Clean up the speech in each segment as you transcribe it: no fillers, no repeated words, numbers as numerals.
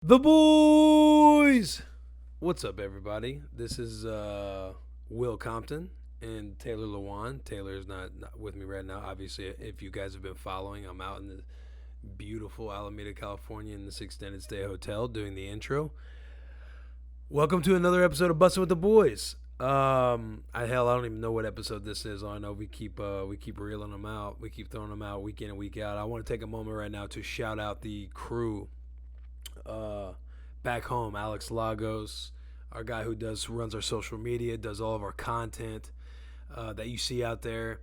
The boys! What's up, everybody? This is Will Compton and Taylor Lewan. Taylor is not with me right now. Obviously, if you guys have been following, I'm out in the beautiful Alameda, California in this extended stay hotel doing the intro. Welcome to another episode of Bussin' with the Boys. I don't even know what episode this is. I know we keep reeling them out. We keep throwing them out week in and week out. I want to take a moment right now to shout out the crew uh, back home, Alex Lagos, our guy who runs our social media, does all of our content that you see out there.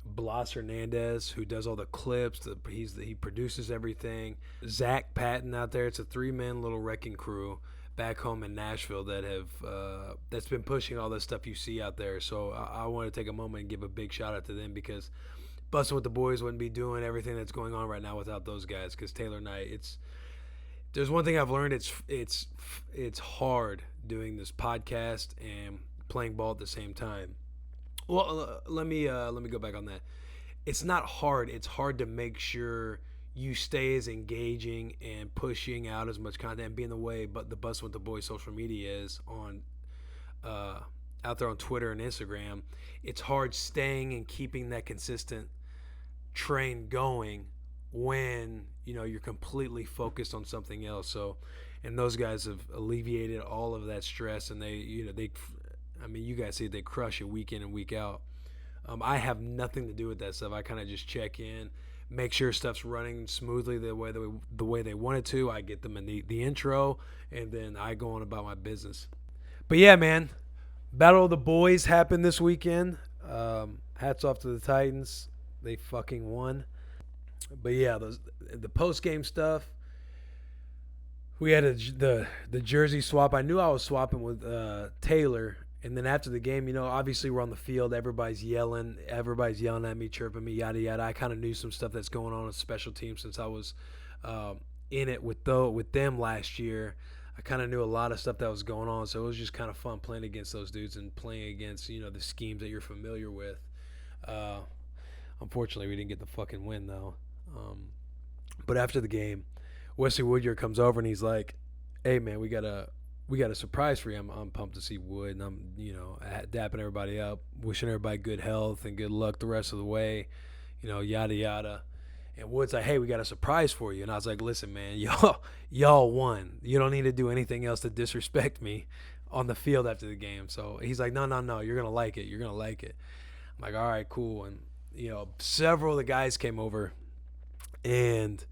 Blas Hernandez, who does all the clips, he produces everything. Zach Patton out there. It's a 3-man little wrecking crew back home in Nashville that's been pushing all this stuff you see out there. So I want to take a moment and give a big shout out to them because Bussin' with the Boys wouldn't be doing everything that's going on right now without those guys. Because Taylor and I, there's one thing I've learned. It's hard doing this podcast and playing ball at the same time. Well, let me go back on that. It's not hard. It's hard to make sure you stay as engaging and pushing out as much content and being the way. But the Bus with the Boys social media is on out there on Twitter and Instagram. It's hard staying and keeping that consistent train going when you're completely focused on something else. So, and those guys have alleviated all of that stress, and you guys see they crush it week in and week out. I have nothing to do with that stuff. I kind of just check in, make sure stuff's running smoothly the way they want it to. I get them in the intro, and then I go on about my business. But yeah, man, Battle of the Boys happened this weekend. Hats off to the Titans. They fucking won. But yeah, the post game stuff. We had the jersey swap. I knew I was swapping with Taylor, and then after the game, obviously we're on the field. Everybody's yelling at me, chirping me, yada yada. I kind of knew some stuff that's going on with special teams since I was in it with them last year. I kind of knew a lot of stuff that was going on, so it was just kind of fun playing against those dudes and playing against the schemes that you're familiar with. Unfortunately, we didn't get the fucking win though. But after the game, Wesley Woodyard comes over and he's like, "Hey man, we got a surprise for you." I'm pumped to see Wood, and I'm dapping everybody up, wishing everybody good health and good luck the rest of the way, yada yada. And Wood's like, "Hey, we got a surprise for you." And I was like, "Listen, man, y'all won. You don't need to do anything else to disrespect me on the field after the game." So he's like, "No, you're gonna like it. You're gonna like it." I'm like, "All right, cool." And several of the guys came over, and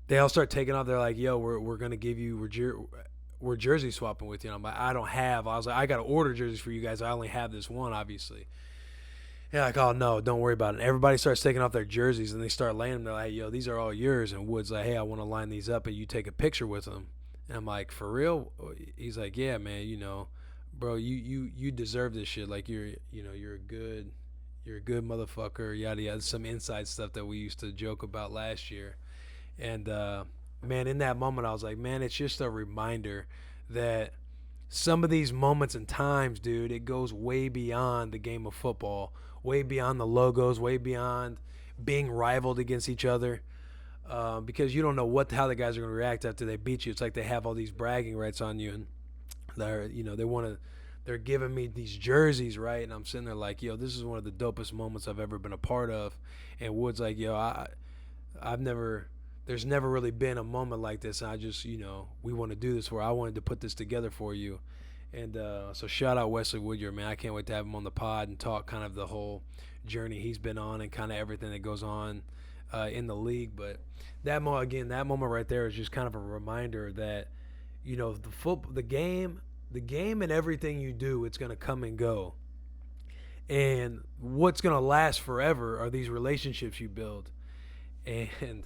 they all start taking off. They're like, "Yo, we're gonna give you we're jersey swapping with you." And I'm like, "I don't have." I was like, "I gotta order jerseys for you guys. I only have this one, obviously." And like, "Oh no, don't worry about it." And everybody starts taking off their jerseys and they start laying them. They're like, "Yo, these are all yours." And Wood's like, "Hey, I want to line these up and you take a picture with them." And I'm like, "For real?" He's like, "Yeah, man. Bro, you deserve this shit. Like you're a good motherfucker, yada yada." Some inside stuff that we used to joke about last year. And man, in that moment, I was like, man, it's just a reminder that some of these moments and times, dude, it goes way beyond the game of football, way beyond the logos, way beyond being rivaled against each other. Because you don't know how the guys are going to react after they beat you. It's like they have all these bragging rights on you, and they're giving me these jerseys, right? And I'm sitting there like, yo, this is one of the dopest moments I've ever been a part of. And Wood's like, yo, there's never really been a moment like this. And I just, we want to do this I wanted to put this together for you. And so shout out Wesley Woodyard, man. I can't wait to have him on the pod and talk kind of the whole journey he's been on and kind of everything that goes on in the league. But that moment right there is just kind of a reminder that, the game and everything you do, it's going to come and go. And what's going to last forever are these relationships you build. And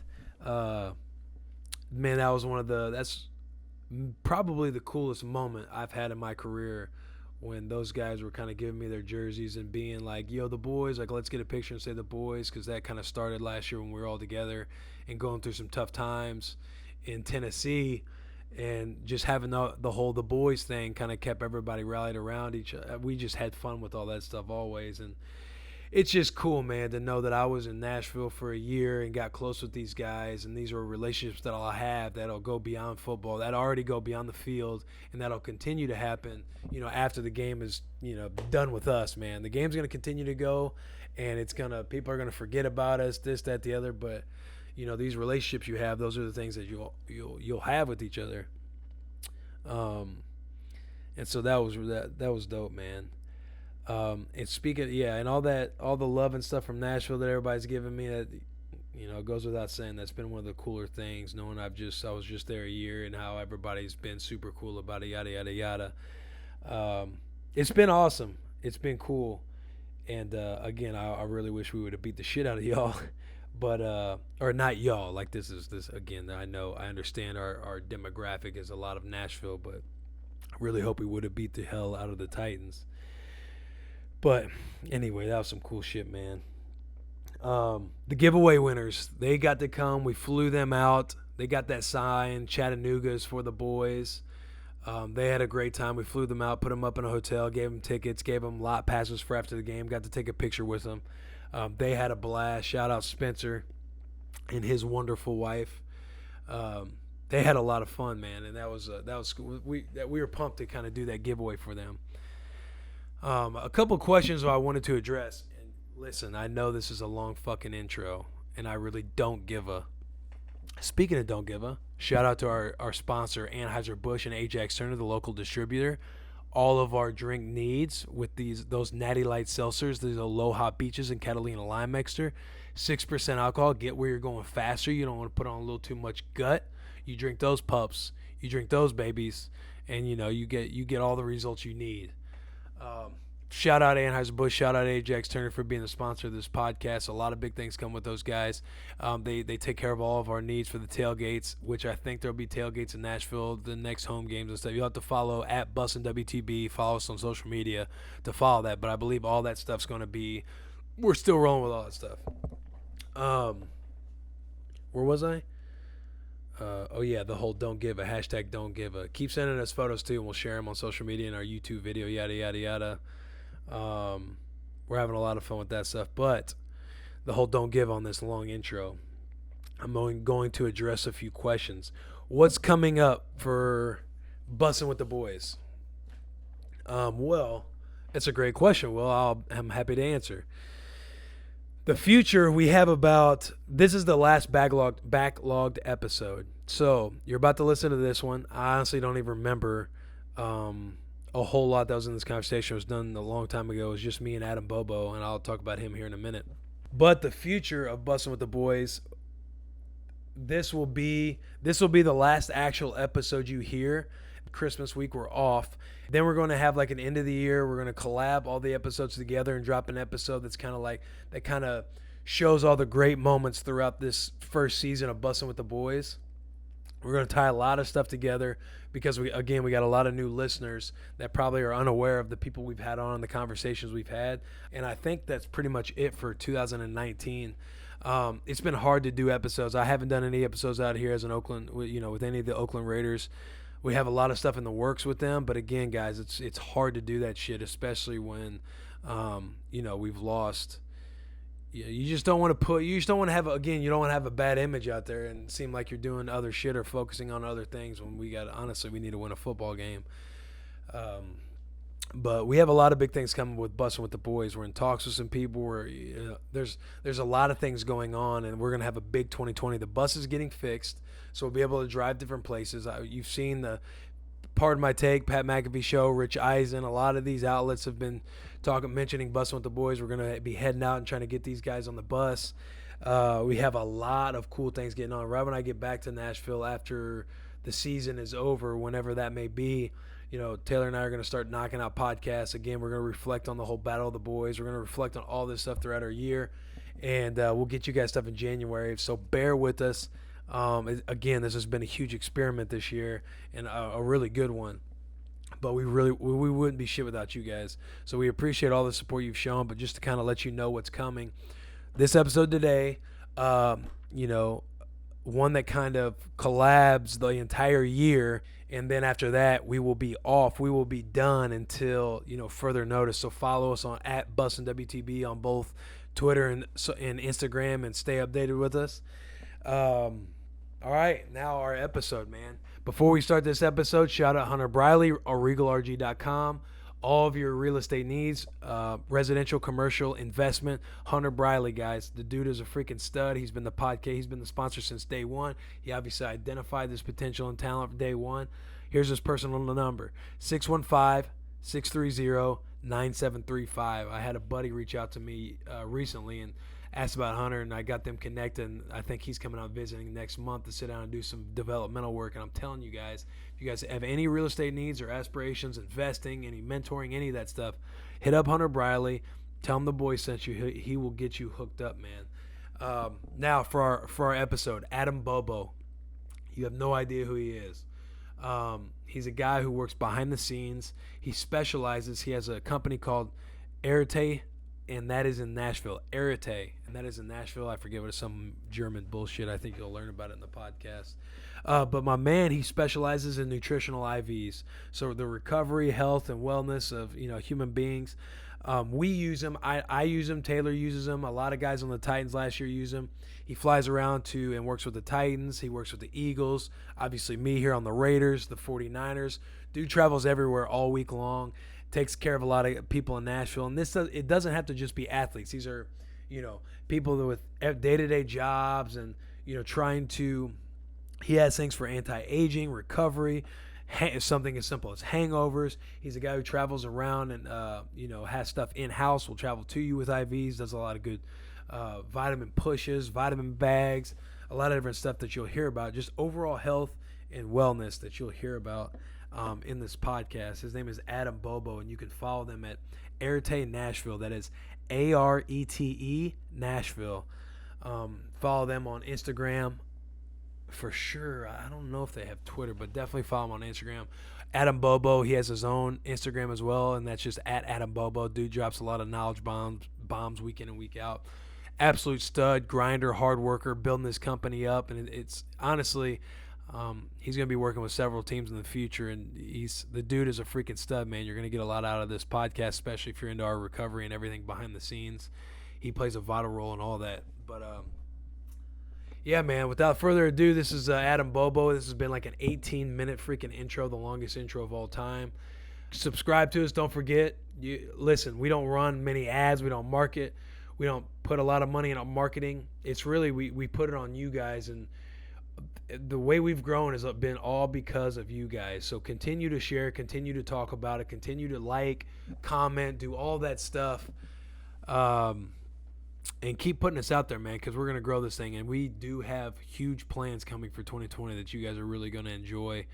man, that's probably the coolest moment I've had in my career, when those guys were kind of giving me their jerseys and being like, yo, the boys, like, let's get a picture and say the boys, because that kind of started last year when we were all together and going through some tough times in Tennessee. And just having the boys thing kind of kept everybody rallied around each other. We just had fun with all that stuff always. And it's just cool, man, to know that I was in Nashville for a year and got close with these guys, and these are relationships that I'll have that'll go beyond football, that already go beyond the field, and that'll continue to happen, after the game is, done with us, man. The game's going to continue to go, and people are going to forget about us, this, that, the other, but, these relationships you have, those are the things that you'll have with each other. And so that was dope, man. And speaking, and all the love and stuff from Nashville that everybody's giving me, that it goes without saying, that's been one of the cooler things. Knowing I was just there a year, and how everybody's been super cool about it, yada yada yada. It's been awesome. It's been cool. And again, I really wish we would have beat the shit out of y'all, but or not y'all. Like this again. I understand our demographic is a lot of Nashville, but I really hope we would have beat the hell out of the Titans. But anyway, that was some cool shit, man. The giveaway winners, they got to come. We flew them out. They got that sign, Chattanooga's for the boys. They had a great time. We flew them out, put them up in a hotel, gave them tickets, gave them lot passes for after the game, got to take a picture with them. They had a blast. Shout out Spencer and his wonderful wife. They had a lot of fun, man, and that was cool. We were pumped to kind of do that giveaway for them. A couple questions I wanted to address. And listen, I know this is a long fucking intro, and I really don't give a. Speaking of don't give a, shout out to our sponsor, Anheuser-Busch and Ajax Turner, the local distributor. All of our drink needs with those Natty Light seltzers, these Aloha Beaches and Catalina Lime Mixer, 6% alcohol. Get where you're going faster. You don't want to put on a little too much gut. You drink those pups, you drink those babies, and you get all the results you need. Shout out Anheuser-Busch, shout out Ajax Turner for being the sponsor of this podcast. A lot of big things come with those guys. They take care of all of our needs for the tailgates, which I think there'll be tailgates in Nashville, the next home games and stuff. You'll have to follow at Bussin WTB, follow us on social media to follow that. But I believe all that stuff's going to be, we're still rolling with all that stuff. Where was I? The whole don't give a, hashtag don't give a. Keep sending us photos too, and we'll share them on social media and our YouTube video, yada, yada, yada. We're having a lot of fun with that stuff, but the whole don't give on this long intro, I'm going to address a few questions. What's coming up for Bussin' with the Boys? Well, it's a great question. Well, I'm happy to answer. The future, we have this is the last backlogged episode. So you're about to listen to this one. I honestly don't even remember a whole lot that was in this conversation. It was done a long time ago. It was just me and Adam Bobo, and I'll talk about him here in a minute. But the future of Bussin' with the Boys, this will be the last actual episode you hear. Christmas week, we're off. Then we're going to have like an end of the year. We're going to collab all the episodes together and drop an episode that's kind of shows all the great moments throughout this first season of Bussin' with the Boys. We're going to tie a lot of stuff together because we got a lot of new listeners that probably are unaware of the people we've had on, the conversations we've had. And I think that's pretty much it for 2019. It's been hard to do episodes. I haven't done any episodes out here as an Oakland, with any of the Oakland Raiders. We have a lot of stuff in the works with them, but again, guys, it's hard to do that shit, especially when, we've lost. You just don't want to you don't want to have a bad image out there and seem like you're doing other shit or focusing on other things when we need to win a football game. But we have a lot of big things coming with Bussin' with the Boys. We're in talks with some people. There's a lot of things going on, and we're going to have a big 2020. The bus is getting fixed, so we'll be able to drive different places. You've seen the Pardon My Take, Pat McAfee Show, Rich Eisen. A lot of these outlets have been mentioning Bussin' with the Boys. We're going to be heading out and trying to get these guys on the bus. We have a lot of cool things getting on. Right when I get back to Nashville after the season is over, whenever that may be, Taylor and I are going to start knocking out podcasts. Again, we're going to reflect on the whole Battle of the Boys. We're going to reflect on all this stuff throughout our year. And we'll get you guys stuff in January. So bear with us. Again, this has been a huge experiment this year and a really good one. But we wouldn't be shit without you guys. So we appreciate all the support you've shown. But just to kind of let you know what's coming, this episode today, one that kind of collabs the entire year, and then after that we will be off. We will be done until further notice. So follow us on @Bussin WTB on both Twitter and Instagram, and stay updated with us. All right, now our episode, man. Before we start this episode, shout out Hunter Briley, regalrg.com. All of your real estate needs, residential, commercial, investment. Hunter Briley, guys. The dude is a freaking stud. He's been the podcast. He's been the sponsor since day one. He obviously identified this potential and talent from day one. Here's his personal number: 615-630-9735. I had a buddy reach out to me recently and asked about Hunter, and I got them connected. And I think he's coming out visiting next month to sit down and do some developmental work. And I'm telling you guys, if you guys have any real estate needs or aspirations, investing, any mentoring, any of that stuff, hit up Hunter Briley. Tell him the boy sent you. He will get you hooked up, man. Now for our episode, Adam Bobo. You have no idea who he is. He's a guy who works behind the scenes. He specializes. He has a company called Erte, and that is in Nashville. Erte, and that is in Nashville. I forget what it's, some German bullshit. I think you'll learn about it in the podcast. But my man, he specializes in nutritional IVs. So the recovery, health, and wellness of human beings. We use him. I use him. Taylor uses him. A lot of guys on the Titans last year use him. He flies around to and works with the Titans. He works with the Eagles. Obviously me here on the Raiders, the 49ers. Dude travels everywhere all week long. Takes care of a lot of people in Nashville. And it doesn't have to just be athletes. These are, people with day-to-day jobs and, trying to, he has things for anti-aging, recovery, something as simple as hangovers. He's a guy who travels around and, has stuff in-house, will travel to you with IVs, does a lot of good vitamin pushes, vitamin bags, a lot of different stuff that you'll hear about, just overall health and wellness that you'll hear about in this podcast. His name is Adam Bobo, and you can follow them at Erte Nashville. That is ARETE Nashville. Follow them on Instagram for sure. I don't know if they have Twitter, but definitely follow him on Instagram. Adam Bobo, he has his own Instagram as well, and that's just @Adam Bobo. Dude drops a lot of knowledge bombs week in and week out. Absolute stud, grinder, hard worker, building this company up, and it's honestly, he's going to be working with several teams in the future, and the dude is a freaking stud, man. You're going to get a lot out of this podcast, especially if you're into our recovery and everything behind the scenes. He plays a vital role in all that. But yeah, man, without further ado, this is Adam Bobo. This has been like an 18-minute freaking intro, the longest intro of all time. Subscribe to us. Don't forget. Listen, we don't run many ads. We don't market. We don't put a lot of money in our marketing. It's really, we put it on you guys, and the way we've grown has been all because of you guys. So continue to share, continue to talk about it, continue to like, comment, do all that stuff, and keep putting us out there, man, because we're going to grow this thing, and we do have huge plans coming for 2020 that you guys are really going to enjoy.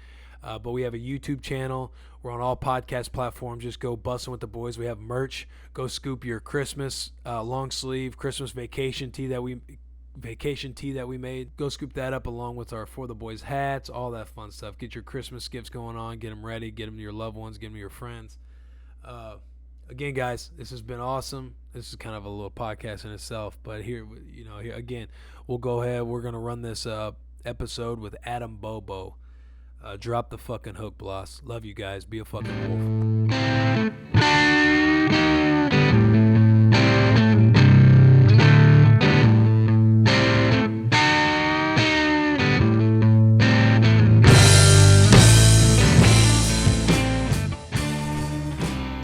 But we have a YouTube channel. We're on all podcast platforms. Just go Bussin' with the Boys. We have merch. Go scoop your Christmas long sleeve Christmas vacation tee that we made. Go scoop that up along with our For the Boys hats, all that fun stuff. Get your Christmas gifts going on. Get them ready. Get them to your loved ones. Get them to your friends. Again, guys, this has been awesome. This is kind of a little podcast in itself, but here again, we'll go ahead. We're gonna run this episode with Adam Bobo. Drop the fucking hook, Bloss. Love you guys. Be a fucking wolf.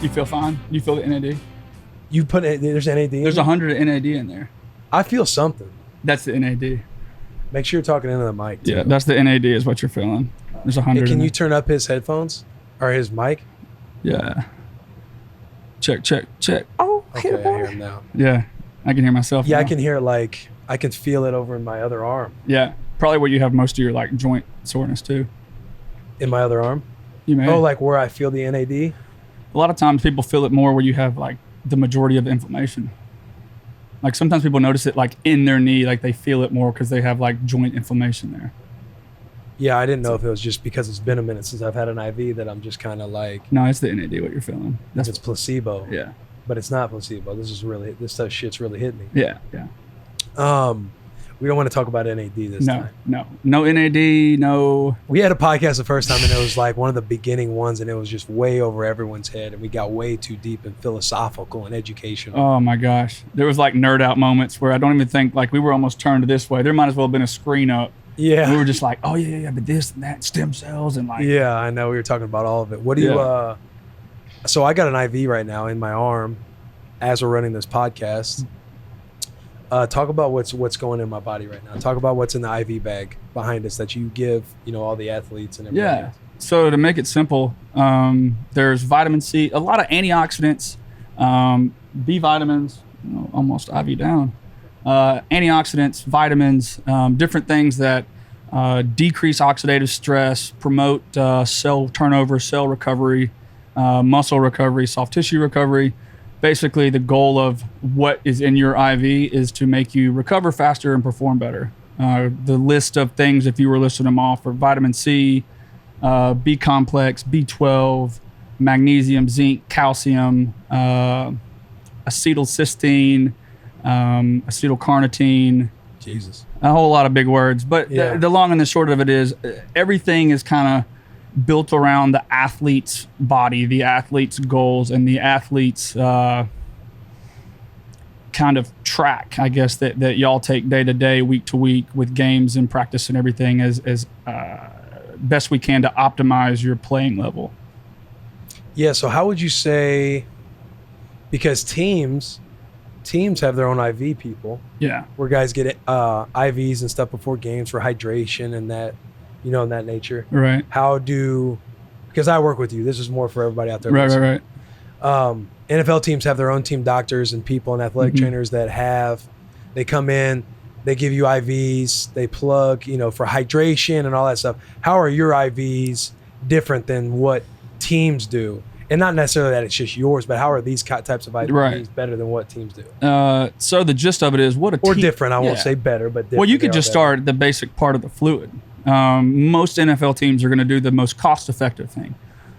You feel fine? You feel the NAD? You put it, there's NAD in There's 100 NAD in there. I feel something. That's the NAD. Make sure you're talking into the mic, too. Yeah, that's the NAD is what you're feeling. There's 100. Hey, can you turn up his headphones? Or his mic? Yeah. Check. Oh, okay, I hear him now. Yeah, I can hear myself now. I can hear it, I can feel it over in my other arm. Yeah, probably where you have most of your joint soreness too. In my other arm? You may. Oh, where I feel the NAD? A lot of times people feel it more where you have the majority of the inflammation. Sometimes people notice it in their knee, they feel it more because they have joint inflammation there. Yeah, I didn't know if it was just because it's been a minute since I've had an IV that I'm just kind of No, it's the NAD what you're feeling. It's placebo. Yeah. But it's not placebo. This shit's really hitting me. Yeah. We We don't want to talk about NAD this time. No NAD, no. We had a podcast the first time, and it was like one of the beginning ones, and it was just way over everyone's head, and we got way too deep and philosophical and educational. Oh my gosh. There was like nerd out moments where I don't even think, like, we were almost turned this way. There might as well have been a screen up. Yeah. We were just like, oh yeah, but this and that, stem cells and like. Yeah, I know. We were talking about all of it. What do you, so I got an IV right now in my arm as we're running this podcast. Talk about what's going in my body right now. Talk about what's in the IV bag behind us that you give, all the athletes and everything. Yeah. So to make it simple, there's vitamin C, a lot of antioxidants, B vitamins, almost IV down. Antioxidants, vitamins, different things that decrease oxidative stress, promote cell turnover, cell recovery, muscle recovery, soft tissue recovery. Basically, the goal of what is in your IV is to make you recover faster and perform better. The list of things, if you were listing them off, are vitamin C, B complex, B12, magnesium, zinc, calcium, acetylcysteine, acetylcarnitine. Jesus. A whole lot of big words. But the long and the short of it is everything is kind of built around the athlete's body, the athlete's goals, and the athlete's kind of track, I guess, that y'all take day to day, week to week with games and practice and everything as best we can to optimize your playing level. Yeah, so how would you say, because teams have their own IV people. Yeah. Where guys get IVs and stuff before games for hydration and that, in that nature. Right. Because I work with you, this is more for everybody out there. Right. NFL teams have their own team doctors and people and athletic trainers that they come in, they give you IVs, they plug, for hydration and all that stuff. How are your IVs different than what teams do? And not necessarily that it's just yours, but how are these types of IVs better than what teams do? So the gist of it is different. I won't say better, but different. Well, you could just start at the basic part of the fluid. Most NFL teams are going to do the most cost-effective thing.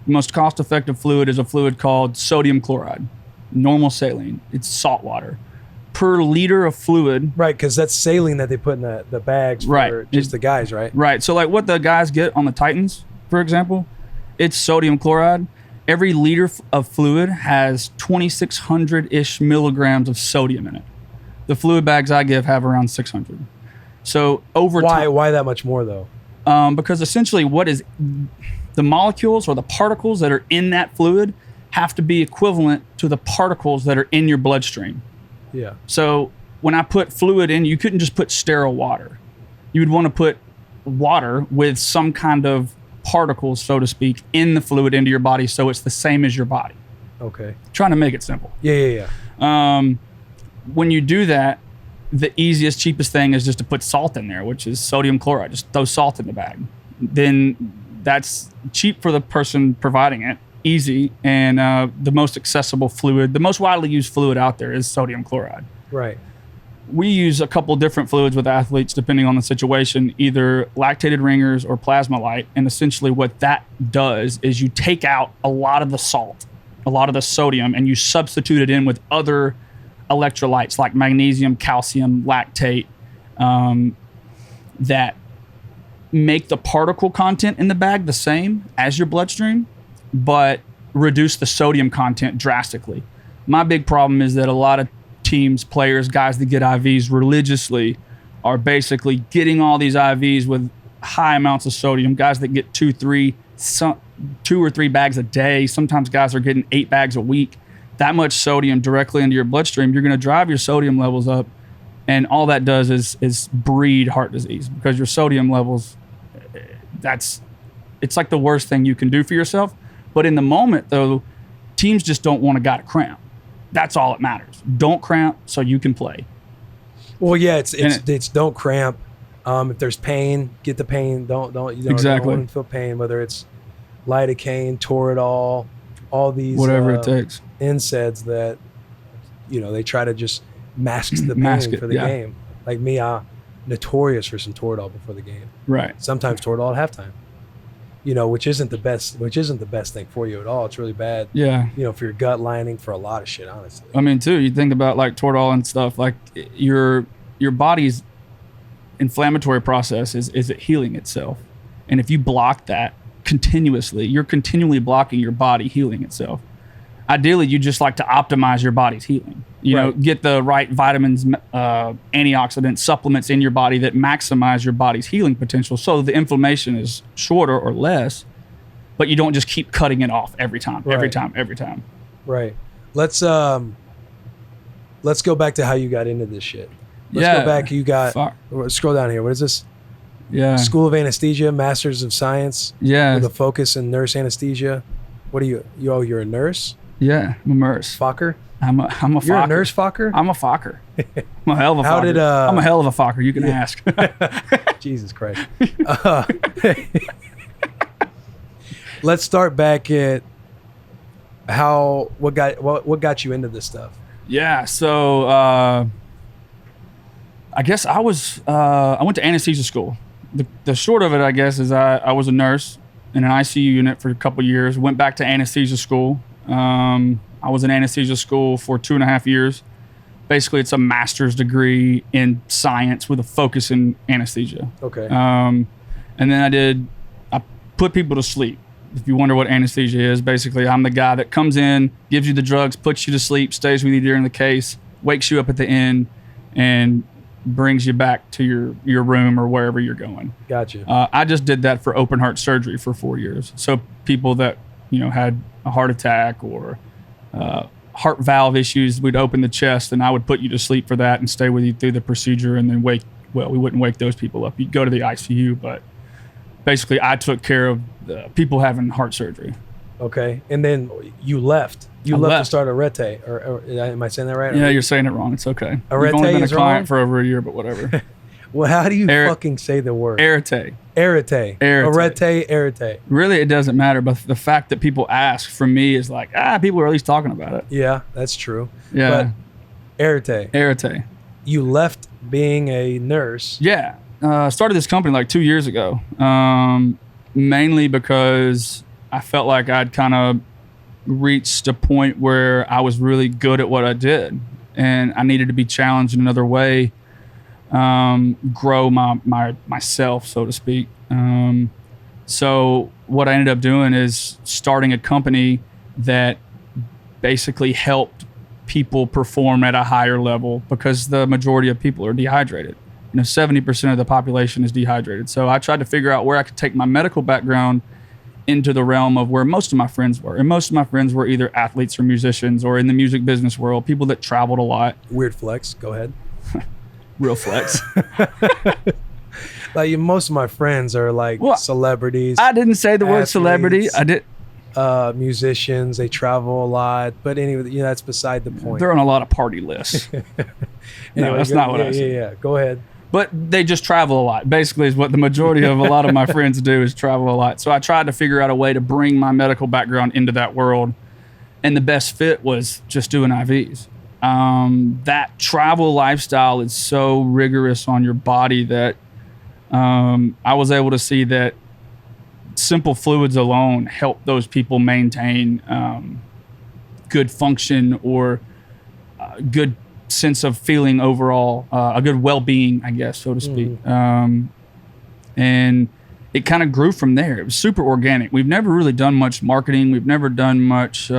The most cost-effective fluid is a fluid called sodium chloride, normal saline. It's salt water. Per liter of fluid. Right, because that's saline that they put in the bags for just the guys, right? Right. So like what the guys get on the Titans, for example, it's sodium chloride. Every liter of fluid has 2,600-ish milligrams of sodium in it. The fluid bags I give have around 600. So over time. Why that much more though? Because essentially what is the molecules or the particles that are in that fluid have to be equivalent to the particles that are in your bloodstream. Yeah. So when I put fluid in, you couldn't just put sterile water. You would want to put water with some kind of particles, so to speak, in the fluid into your body so it's the same as your body. Okay. Trying to make it simple. Yeah. When you do that, the easiest, cheapest thing is just to put salt in there, which is sodium chloride. Just throw salt in the bag. Then that's cheap for the person providing it, easy, and the most accessible fluid, the most widely used fluid out there is sodium chloride. Right. We use a couple different fluids with athletes depending on the situation, either lactated ringers or plasma light. And essentially what that does is you take out a lot of the salt, a lot of the sodium, and you substitute it in with other electrolytes like magnesium, calcium, lactate, that make the particle content in the bag the same as your bloodstream, but reduce the sodium content drastically. My big problem is that a lot of teams, players, guys that get IVs religiously are basically getting all these IVs with high amounts of sodium. Guys that get 2 or 3 bags a day. Sometimes guys are getting 8 bags a week. That much sodium directly into your bloodstream, you're going to drive your sodium levels up, and all that does is breed heart disease because your sodium levels, it's like the worst thing you can do for yourself. But in the moment, though, teams just don't want a guy to cramp. That's all that matters. Don't cramp so you can play. Well, yeah, it's don't cramp. If there's pain, get the pain. Don't exactly. Don't feel pain. Whether it's lidocaine, Toradol, all these whatever it takes. NSAIDs that they try to just mask the pain for the game. Like me, notorious for some Toradol before the game. Right. Sometimes Toradol at halftime. Which isn't the best thing for you at all. It's really bad. Yeah. For your gut lining, for a lot of shit, honestly. I mean, too, you think about like Toradol and stuff, like your body's inflammatory process is it healing itself. And if you block that continuously, you're continually blocking your body healing itself. Ideally, you just like to optimize your body's healing. You know, get the right vitamins, antioxidants, supplements in your body that maximize your body's healing potential, so the inflammation is shorter or less, but you don't just keep cutting it off every time. Right. Let's go back to how you got into this shit. Let's go back. You got scroll down here. What is this? Yeah. School of Anesthesia, Masters of Science. Yeah. With a focus in nurse anesthesia. What are you? You're a nurse? Yeah, I'm a nurse. Fokker? I'm a Fokker. You're a nurse Fokker? I'm a Fokker. I'm a hell of a Fokker. I'm a hell of a Fokker. You can ask. Jesus Christ. Let's start back at what got you into this stuff? Yeah, so I guess I went to anesthesia school. The short of it, I guess, is I was a nurse in an ICU unit for a couple of years. Went back to anesthesia school. I was in anesthesia school for 2.5 years. Basically, it's a master's degree in science with a focus in anesthesia. Okay. And then I put people to sleep. If you wonder what anesthesia is, basically, I'm the guy that comes in, gives you the drugs, puts you to sleep, stays with you during the case, wakes you up at the end, and brings you back to your room or wherever you're going. Gotcha. I just did that for open heart surgery for 4 years. So people that, had a heart attack or heart valve issues, we'd open the chest and I would put you to sleep for that and stay with you through the procedure, and then we wouldn't wake those people up. You'd go to the ICU, but basically I took care of the people having heart surgery. Okay. And then you left. You left to start Erte, or am I saying that right? Yeah, you're saying it wrong. It's okay. Erte. You've only been a client for over a year, but whatever. Well, how do you fucking say the word? Erte. Erte. Erte. Really, it doesn't matter, but the fact that people ask from me is like, people are at least talking about it. Yeah, that's true. Yeah. But Erte. You left being a nurse. Yeah. Started this company like 2 years ago, mainly because I felt like I'd kind of reached a point where I was really good at what I did, and I needed to be challenged in another way, grow myself, so to speak. So what I ended up doing is starting a company that basically helped people perform at a higher level, because the majority of people are dehydrated. 70% of the population is dehydrated. So I tried to figure out where I could take my medical background into the realm of where most of my friends were. And most of my friends were either athletes or musicians or in the music business world, people that traveled a lot. Weird flex. Go ahead. Real flex. Like most of my friends are like celebrities. I didn't say the word athletes, celebrity. I did. Musicians, they travel a lot. But anyway, that's beside the point. They're on a lot of party lists. No, that's not what I said. Yeah, go ahead. But they just travel a lot, basically, is what the majority of a lot of my friends do, is travel a lot. So I tried to figure out a way to bring my medical background into that world. And the best fit was just doing IVs. That travel lifestyle is so rigorous on your body that I was able to see that simple fluids alone help those people maintain good function or good sense of feeling overall, a good well-being, I guess, so to speak. And it kind of grew from there. It was super organic. We've never really done much marketing. We've never done much,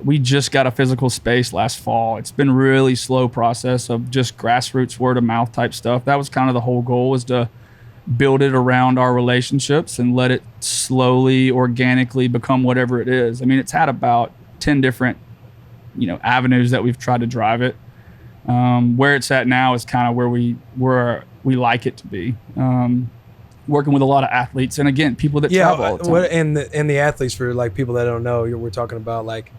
we just got a physical space last fall. It's been a really slow process of just grassroots word of mouth type stuff. That was kind of the whole goal, was to build it around our relationships and let it slowly, organically become whatever it is. I mean, it's had about 10 different avenues that we've tried to drive it. Where it's at now is kind of where we like it to be. Working with a lot of athletes, and again, people that travel all the time. And the athletes, for like people that don't know, we're talking about like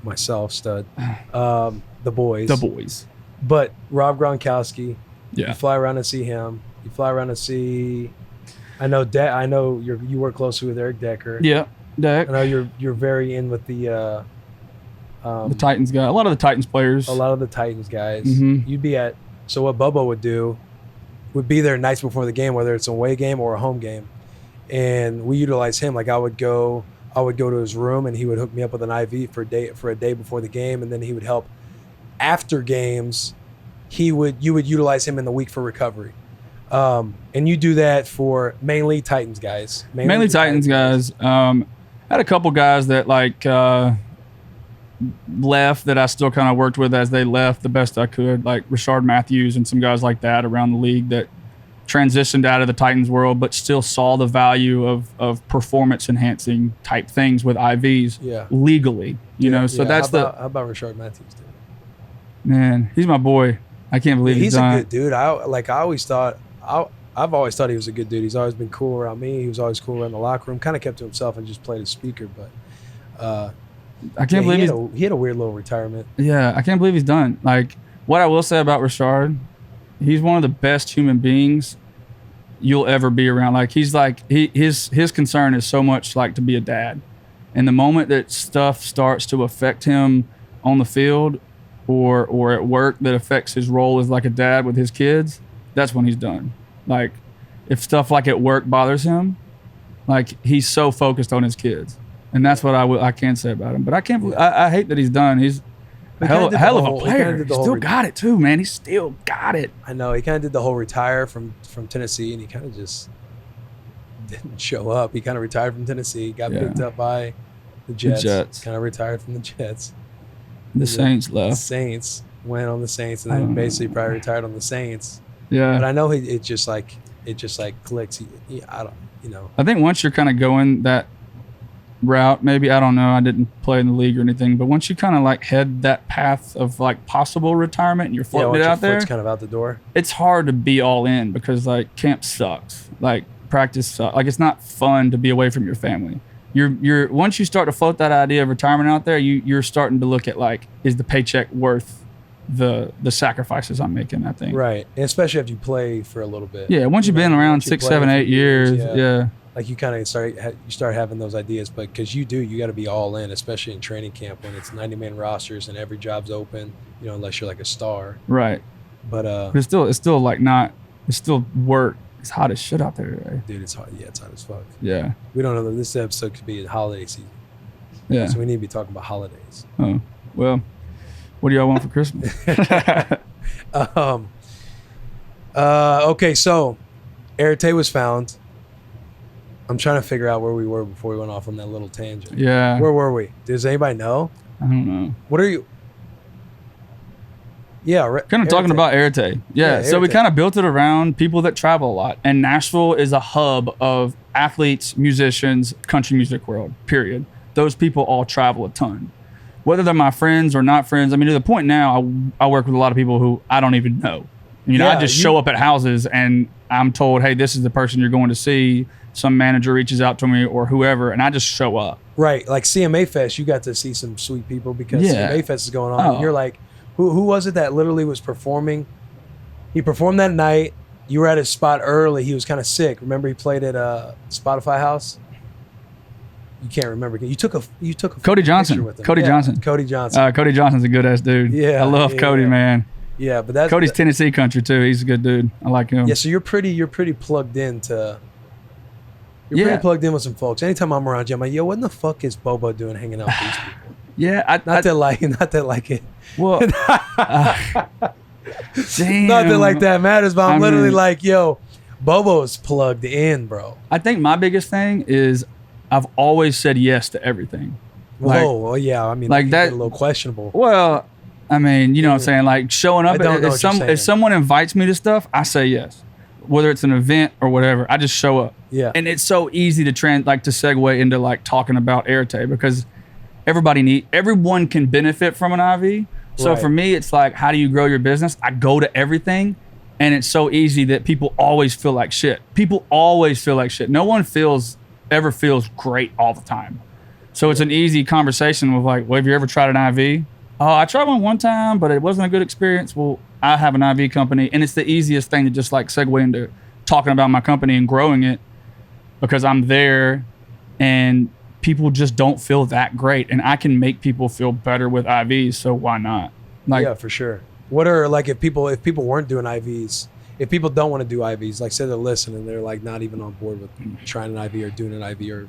myself, stud, the boys. But Rob Gronkowski, you fly around and see him. You fly around and see. I know you work closely with Eric Decker. Yeah, Deck. I know you're very in with the Titans guy. A lot of the Titans players. A lot of the Titans guys. Mm-hmm. You'd be at. So what Bobo would do would be there nights before the game, whether it's an away game or a home game, and we utilize him. Like I would go to his room and he would hook me up with an IV for a day before the game, and then he would help after games you would utilize him in the week for recovery. And you do that for mainly Titans guys. Mainly Titans guys. Had a couple guys that like left that I still kind of worked with as they left the best I could, like Rashard Matthews and some guys like that around the league that transitioned out of the Titans world, but still saw the value of performance enhancing type things with IVs legally, you know? So that's how about Rashard Matthews, dude? Man, he's my boy. I can't believe he's done a good dude. I've always thought he was a good dude. He's always been cool around me. He was always cool around the locker room. Kind of kept to himself and just played as speaker. But I can't believe he had a weird little retirement. Yeah, I can't believe he's done. Like, what I will say about Rashard, he's one of the best human beings you'll ever be around. Like, he's like his concern is so much like to be a dad, and the moment that stuff starts to affect him on the field or at work that affects his role as like a dad with his kids, that's when he's done. Like, if stuff like at work bothers him, like, he's so focused on his kids, and that's what I can say about him. But I can't. I hate that he's done. He's a hell of a player. He still got it too, man. He still got it. I know. He kind of did the whole retire from Tennessee, and he kind of just didn't show up. He kind of retired from Tennessee, got picked up by the Jets. Kind of retired from the Jets. The Saints left. The Saints went on the Saints, and then basically probably retired on the Saints. Yeah. But I know it just clicks. I don't, I think once you're kind of going that route, maybe, I don't know, I didn't play in the league or anything, but once you kind of like head that path of like possible retirement and you're floating it out there, it's kind of out the door. It's hard to be all in because like camp sucks, like practice sucks, like it's not fun to be away from your family. You're once you start to float that idea of retirement out there, you're starting to look at like, is the paycheck worth the sacrifices I'm making, I think. Right. And especially if you play for a little bit. Yeah, once you've been around 6, 7, 8 years, yeah. Like you kind of start having those ideas, but because you got to be all in, especially in training camp when it's 90-man rosters and every job's open, unless you're like a star. Right. But it's still like not, it's still work. It's hot as shit out there today. Dude, it's hot. Yeah, it's hot as fuck. Yeah. We don't know that this episode could be a holiday season. Yeah. So we need to be talking about holidays. Oh, well, what do y'all want for Christmas? Okay, so Erte was found. I'm trying to figure out where we were before we went off on that little tangent. Yeah. Where were we? Does anybody know? I don't know. What are you? Yeah. Kind of talking about Erte. Yeah. So we kind of built it around people that travel a lot. And Nashville is a hub of athletes, musicians, country music world, period. Those people all travel a ton. Whether they're my friends or not friends, I mean, to the point now, I work with a lot of people who I don't even know. I just show up at houses and I'm told, hey, this is the person you're going to see. Some manager reaches out to me or whoever, and I just show up. Right. Like CMA Fest, you got to see some sweet people because CMA Fest is going on. And you're like, who was it that literally was performing? He performed that night. You were at his spot early. He was kind of sick. Remember he played at Spotify House? You can't remember. You took a Cody Johnson. picture with him. Cody Johnson. Cody Johnson. Cody Johnson's a good ass dude. Yeah. I love Cody, man. Yeah, but that's Cody's Tennessee country too. He's a good dude. I like him. Yeah, so you're pretty plugged into. You're pretty plugged in with some folks. Anytime I'm around you, I'm like, yo, what in the fuck is Bobo doing hanging out with these people? Yeah, not that like it. Well, damn. Not that like that matters, but I'm literally like, yo, Bobo's plugged in, bro. I think my biggest thing is I've always said yes to everything. Whoa, well, yeah, I mean, like that a little questionable. Well, I mean, you know what I'm saying? Like showing up, if someone invites me to stuff, I say yes. Whether it's an event or whatever, I just show up. Yeah. And it's so easy to segue into like talking about Erte because everyone can benefit from an IV. So for me, it's like, how do you grow your business? I go to everything, and it's so easy that people always feel like shit. People always feel like shit. No one ever feels great all the time. So it's an easy conversation with like, well, have you ever tried an IV? Oh, I tried one time, but it wasn't a good experience. Well, I have an IV company, and it's the easiest thing to just like segue into talking about my company and growing it because I'm there and people just don't feel that great, and I can make people feel better with IVs, so why not? Like, yeah, for sure. What are like if people weren't doing IVs, if people don't want to do IVs, like say they're listening, they're like not even on board with trying an IV or doing an IV or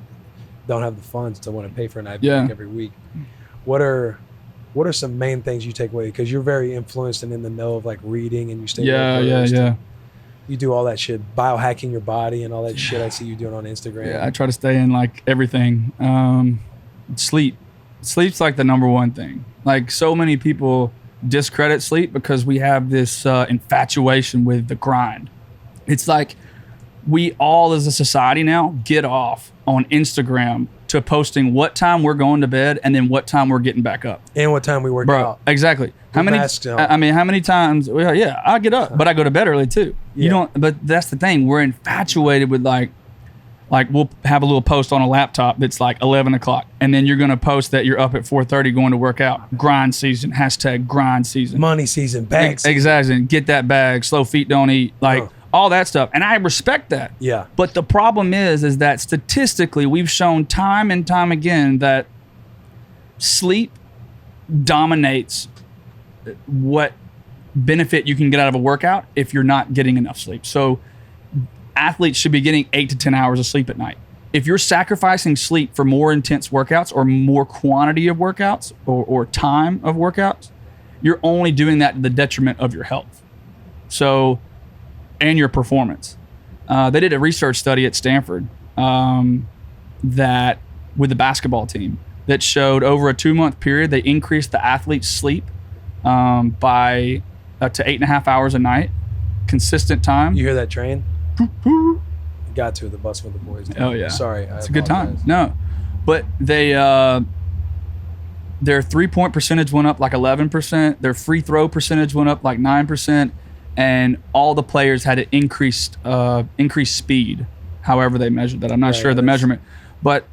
don't have the funds to want to pay for an IV like every week. What are what are some main things you take away? Because you're very influenced and in the know of like reading, and you stay Yeah. You do all that shit, biohacking your body and all that shit I see you doing on Instagram. Yeah, I try to stay in like everything. Sleep's like the number one thing. Like so many people discredit sleep because we have this infatuation with the grind. It's like we all as a society now get off on Instagram to posting what time we're going to bed and then what time we're getting back up. And what time we work out. Exactly. How many times, I get up, but I go to bed early too. Yeah. But that's the thing. We're infatuated with like we'll have a little post on a laptop that's like 11 o'clock. And then you're going to post that you're up at 4:30 going to work out. Grind season, #grind season. Money season, bags. Exactly. Get that bag. Slow feet don't eat. All that stuff. And I respect that. Yeah. But the problem is that statistically we've shown time and time again that sleep dominates what benefit you can get out of a workout if you're not getting enough sleep. So athletes should be getting 8 to 10 hours of sleep at night. If you're sacrificing sleep for more intense workouts or more quantity of workouts or time of workouts, you're only doing that to the detriment of your health. So, and your performance. They did a research study at Stanford that with the basketball team that showed over a 2-month period, they increased the athlete's sleep by up to 8.5 hours a night, consistent time. You hear that train? Got to the bus with the boys. Oh yeah. Sorry. It's a good time. No, but they their 3-point percentage went up like 11%. Their free throw percentage went up like 9%. And all the players had an increased speed, however they measured that. I'm not sure the measurement. But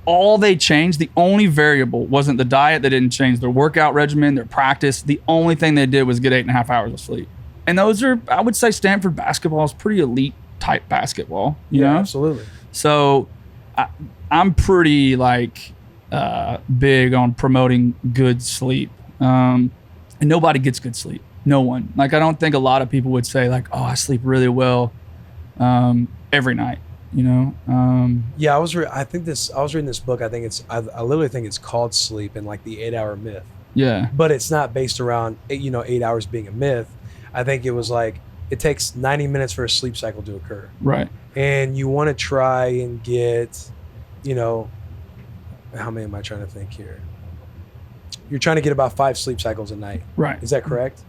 all they changed, the only variable wasn't the diet. They didn't change their workout regimen, their practice. The only thing they did was get 8.5 hours of sleep. And those are, I would say Stanford basketball is pretty elite type basketball. You know? Absolutely. So I'm pretty big on promoting good sleep. And nobody gets good sleep. No one. Like, I don't think a lot of people would say like, oh, I sleep really well every night, you know? Yeah, I was reading this book. I literally think it's called Sleep and like the 8-hour myth. Yeah. But it's not based around, 8 hours being a myth. I think it was like, it takes 90 minutes for a sleep cycle to occur. Right. And you want to try and get, how many am I trying to think here? You're trying to get about 5 sleep cycles a night. Right. Is that correct?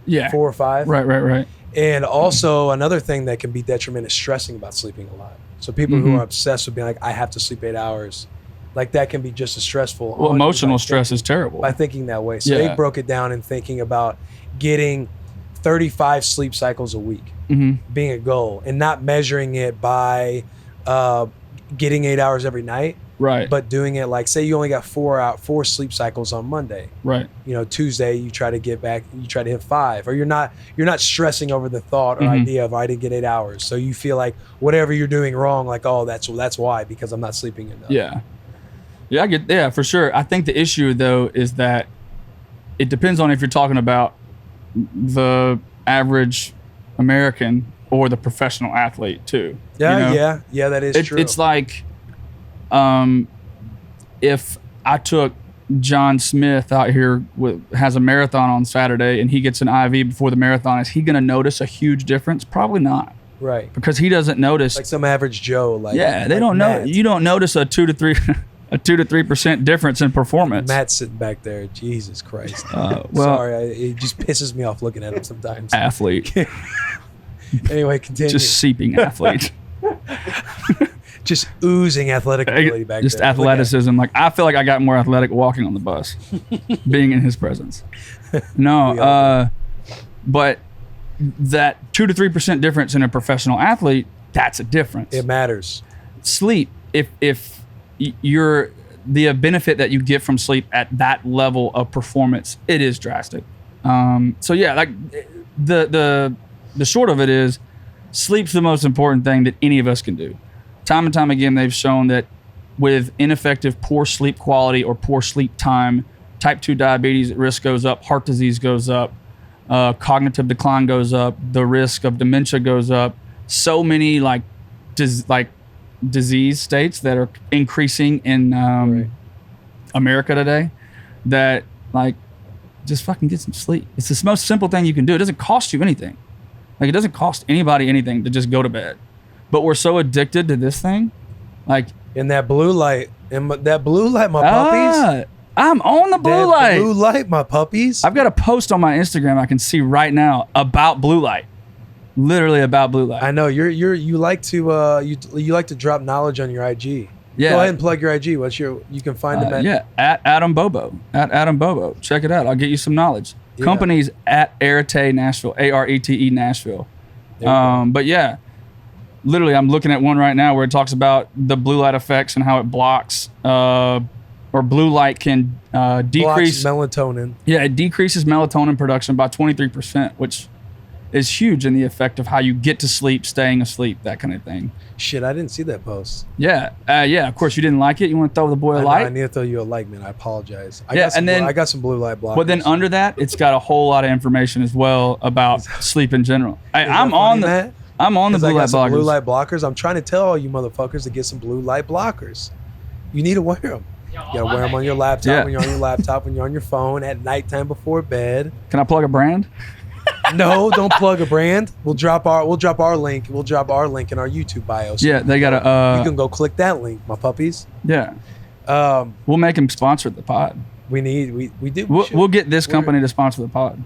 Yeah. 4 or 5? Right. And also another thing that can be detrimental is stressing about sleeping a lot. So people who are obsessed with being like, I have to sleep 8 hours, like that can be just as stressful. Well, emotional stress is terrible. By thinking that way. So they broke it down and thinking about getting 35 sleep cycles a week being a goal and not measuring it by getting 8 hours every night. Right. But doing it like, say you only got 4 sleep cycles on Monday. Right. Tuesday you try to get back, you try to hit 5, or you're not stressing over the thought or idea of I didn't get 8 hours. So you feel like whatever you're doing wrong, like, oh, that's why, because I'm not sleeping enough. Yeah. Yeah, for sure. I think the issue though is that it depends on if you're talking about the average American or the professional athlete too. Yeah, that is true. It's like, if I took John Smith out here has a marathon on Saturday and he gets an IV before the marathon, is he going to notice a huge difference? Probably not. Right. Because he doesn't notice. Like some average Joe. They don't know. You don't notice a 2 to 3% difference in performance. Matt's sitting back there. Jesus Christ. Sorry, it just pisses me off looking at him sometimes. Athlete. Anyway, continue. Just seeping athlete. Just oozing athletic ability back there. Just athleticism. Like, I feel like I got more athletic walking on the bus, being in his presence. No, but that 2 to 3% difference in a professional athlete, that's a difference. It matters. Sleep, if you're the benefit that you get from sleep at that level of performance, it is drastic. So yeah, like the short of it is, sleep's the most important thing that any of us can do. Time and time again, they've shown that with ineffective poor sleep quality or poor sleep time, type 2 diabetes risk goes up, heart disease goes up, cognitive decline goes up, the risk of dementia goes up. So many disease states that are increasing in America today, that like just fucking get some sleep. It's the most simple thing you can do. It doesn't cost you anything. Like, it doesn't cost anybody anything to just go to bed. But we're so addicted to this thing. Like, in that blue light, that blue light, my puppies. I'm on the blue light. Blue light, my puppies. I've got a post on my Instagram I can see right now about blue light. Literally about blue light. I know you like to you like to drop knowledge on your IG. Yeah. Go ahead and plug your IG. You can find them at Adam Bobo. At Adam Bobo. Check it out. I'll get you some knowledge. Yeah. Company's at Erte Nashville. Arete Nashville. But yeah, literally I'm looking at one right now where it talks about the blue light effects and how it blocks or blue light can decrease blocks melatonin. Yeah, it decreases melatonin production by 23%, which is huge in the effect of how you get to sleep, staying asleep, that kind of thing. Shit, I didn't see that post. Yeah, of course you didn't like it. You want to throw the boy a light? I need to throw you a like, man. I apologize. I got some blue light blockers. But then under that, it's got a whole lot of information as well about sleep in general. I'm on the blue light blockers. Blue light blockers. I'm trying to tell all you motherfuckers to get some blue light blockers. You need to wear them. You gotta wear them on your laptop when you're on your laptop, when you're on your phone, at nighttime before bed. Can I plug a brand? No, don't plug a brand. We'll drop our link. We'll drop our link in our YouTube bio. So they got a. You can go click that link, my puppies. Yeah. We'll make them sponsor the pod. We do. We'll get this company to sponsor the pod.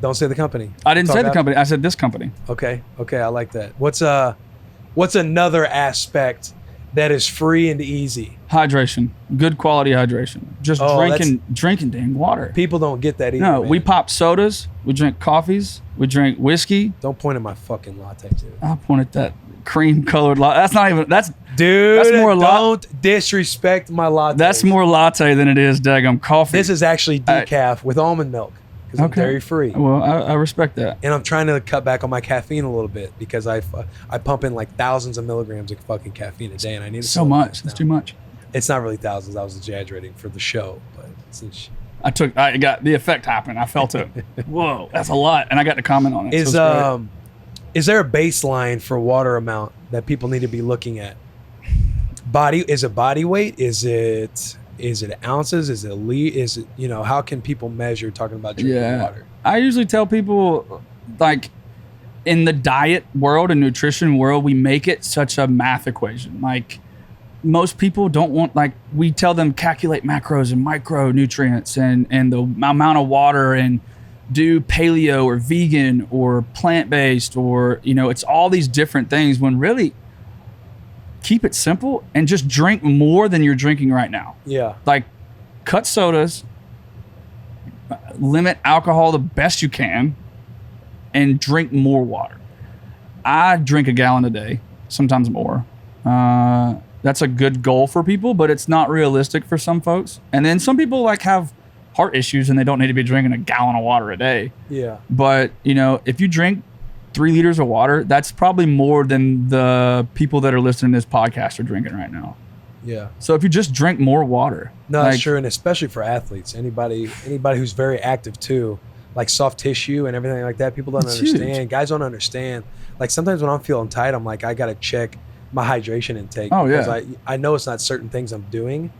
Don't say the company. I didn't say the company. I said this company. Okay, I like that. What's another aspect that is free and easy? Hydration. Good quality hydration. Just drinking dang water. People don't get that either. No, man. we pop sodas. We drink coffees. We drink whiskey. Don't point at my fucking latte, dude. I'll point at that cream colored latte. That's not even, dude, that's more don't disrespect my latte. That's more latte than it is daggum coffee. This is actually decaf with almond milk. Because I'm dairy free. Well, I respect that. And I'm trying to cut back on my caffeine a little bit because I pump in like thousands of milligrams of fucking caffeine a day, and I need so much. That's too much. It's not really thousands. I was exaggerating for the show, but since I got the effect happened. I felt it. Whoa, that's a lot, and I got to comment on it. Is there a baseline for water amount that people need to be looking at? Is it body weight? Is it ounces? Is it how can people measure talking about drinking water? I usually tell people, like, in the diet world and nutrition world, we make it such a math equation. Like, most people don't want, like, we tell them calculate macros and micronutrients and the amount of water and do paleo or vegan or plant-based or, it's all these different things when really keep it simple and just drink more than you're drinking right now. Yeah. Like, cut sodas, limit alcohol the best you can, and drink more water. I drink a gallon a day, sometimes more. That's a good goal for people, but it's not realistic for some folks. And then some people have heart issues and they don't need to be drinking a gallon of water a day. Yeah. But, if you drink 3 liters of water, that's probably more than the people that are listening to this podcast are drinking right now. Yeah. So if you just drink more water. No, that's true. And especially for athletes, anybody who's very active too, like soft tissue and everything like that, people don't understand. Huge. Guys don't understand. Like, sometimes when I'm feeling tight, I'm like, I got to check my hydration intake. Oh, yeah. Because I know it's not certain things I'm doing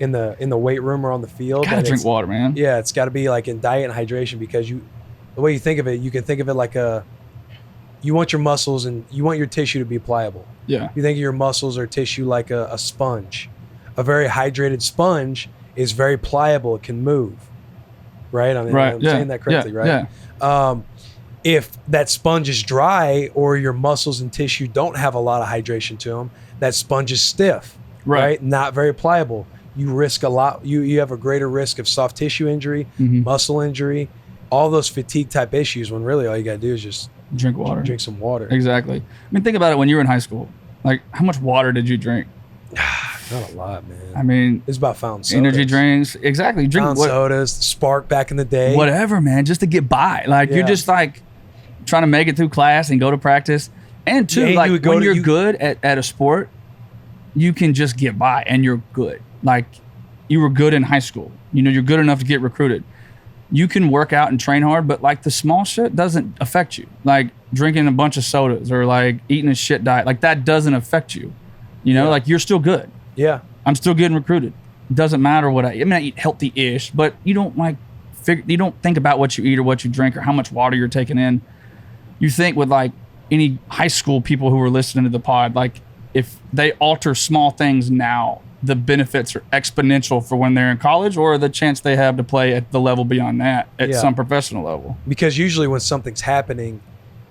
in the weight room or on the field. Gotta drink water, man. Yeah, it's got to be like in diet and hydration, because the way you think of it, you can think of it like you want your muscles and you want your tissue to be pliable. Yeah. You think of your muscles or tissue like a sponge. A very hydrated sponge is very pliable. It can move. Right? I'm saying that correctly, right? Yeah. If that sponge is dry or your muscles and tissue don't have a lot of hydration to them, that sponge is stiff, right? Not very pliable. You risk a lot. You have a greater risk of soft tissue injury, muscle injury, all those fatigue type issues, when really all you got to do is just drink water. Drink some water. Exactly. I mean, think about it. When you were in high school, like, how much water did you drink? Not a lot, man. I mean, it's about fountain sodas. Energy drinks. Exactly. Drink fountain sodas, Spark back in the day. Whatever, man, just to get by. Like, you're just like trying to make it through class and go to practice. And two, when you're good at a sport, you can just get by and you're good. Like, you were good in high school. You're good enough to get recruited. You can work out and train hard, but like the small shit doesn't affect you. Like drinking a bunch of sodas or like eating a shit diet, like that doesn't affect you. Like you're still good. Yeah. I'm still getting recruited. It doesn't matter what I eat healthy-ish, but you don't like you don't think about what you eat or what you drink or how much water you're taking in. You think with like any high school people who are listening to the pod, like if they alter small things now, the benefits are exponential for when they're in college or the chance they have to play at the level beyond that at some professional level. Because usually when something's happening,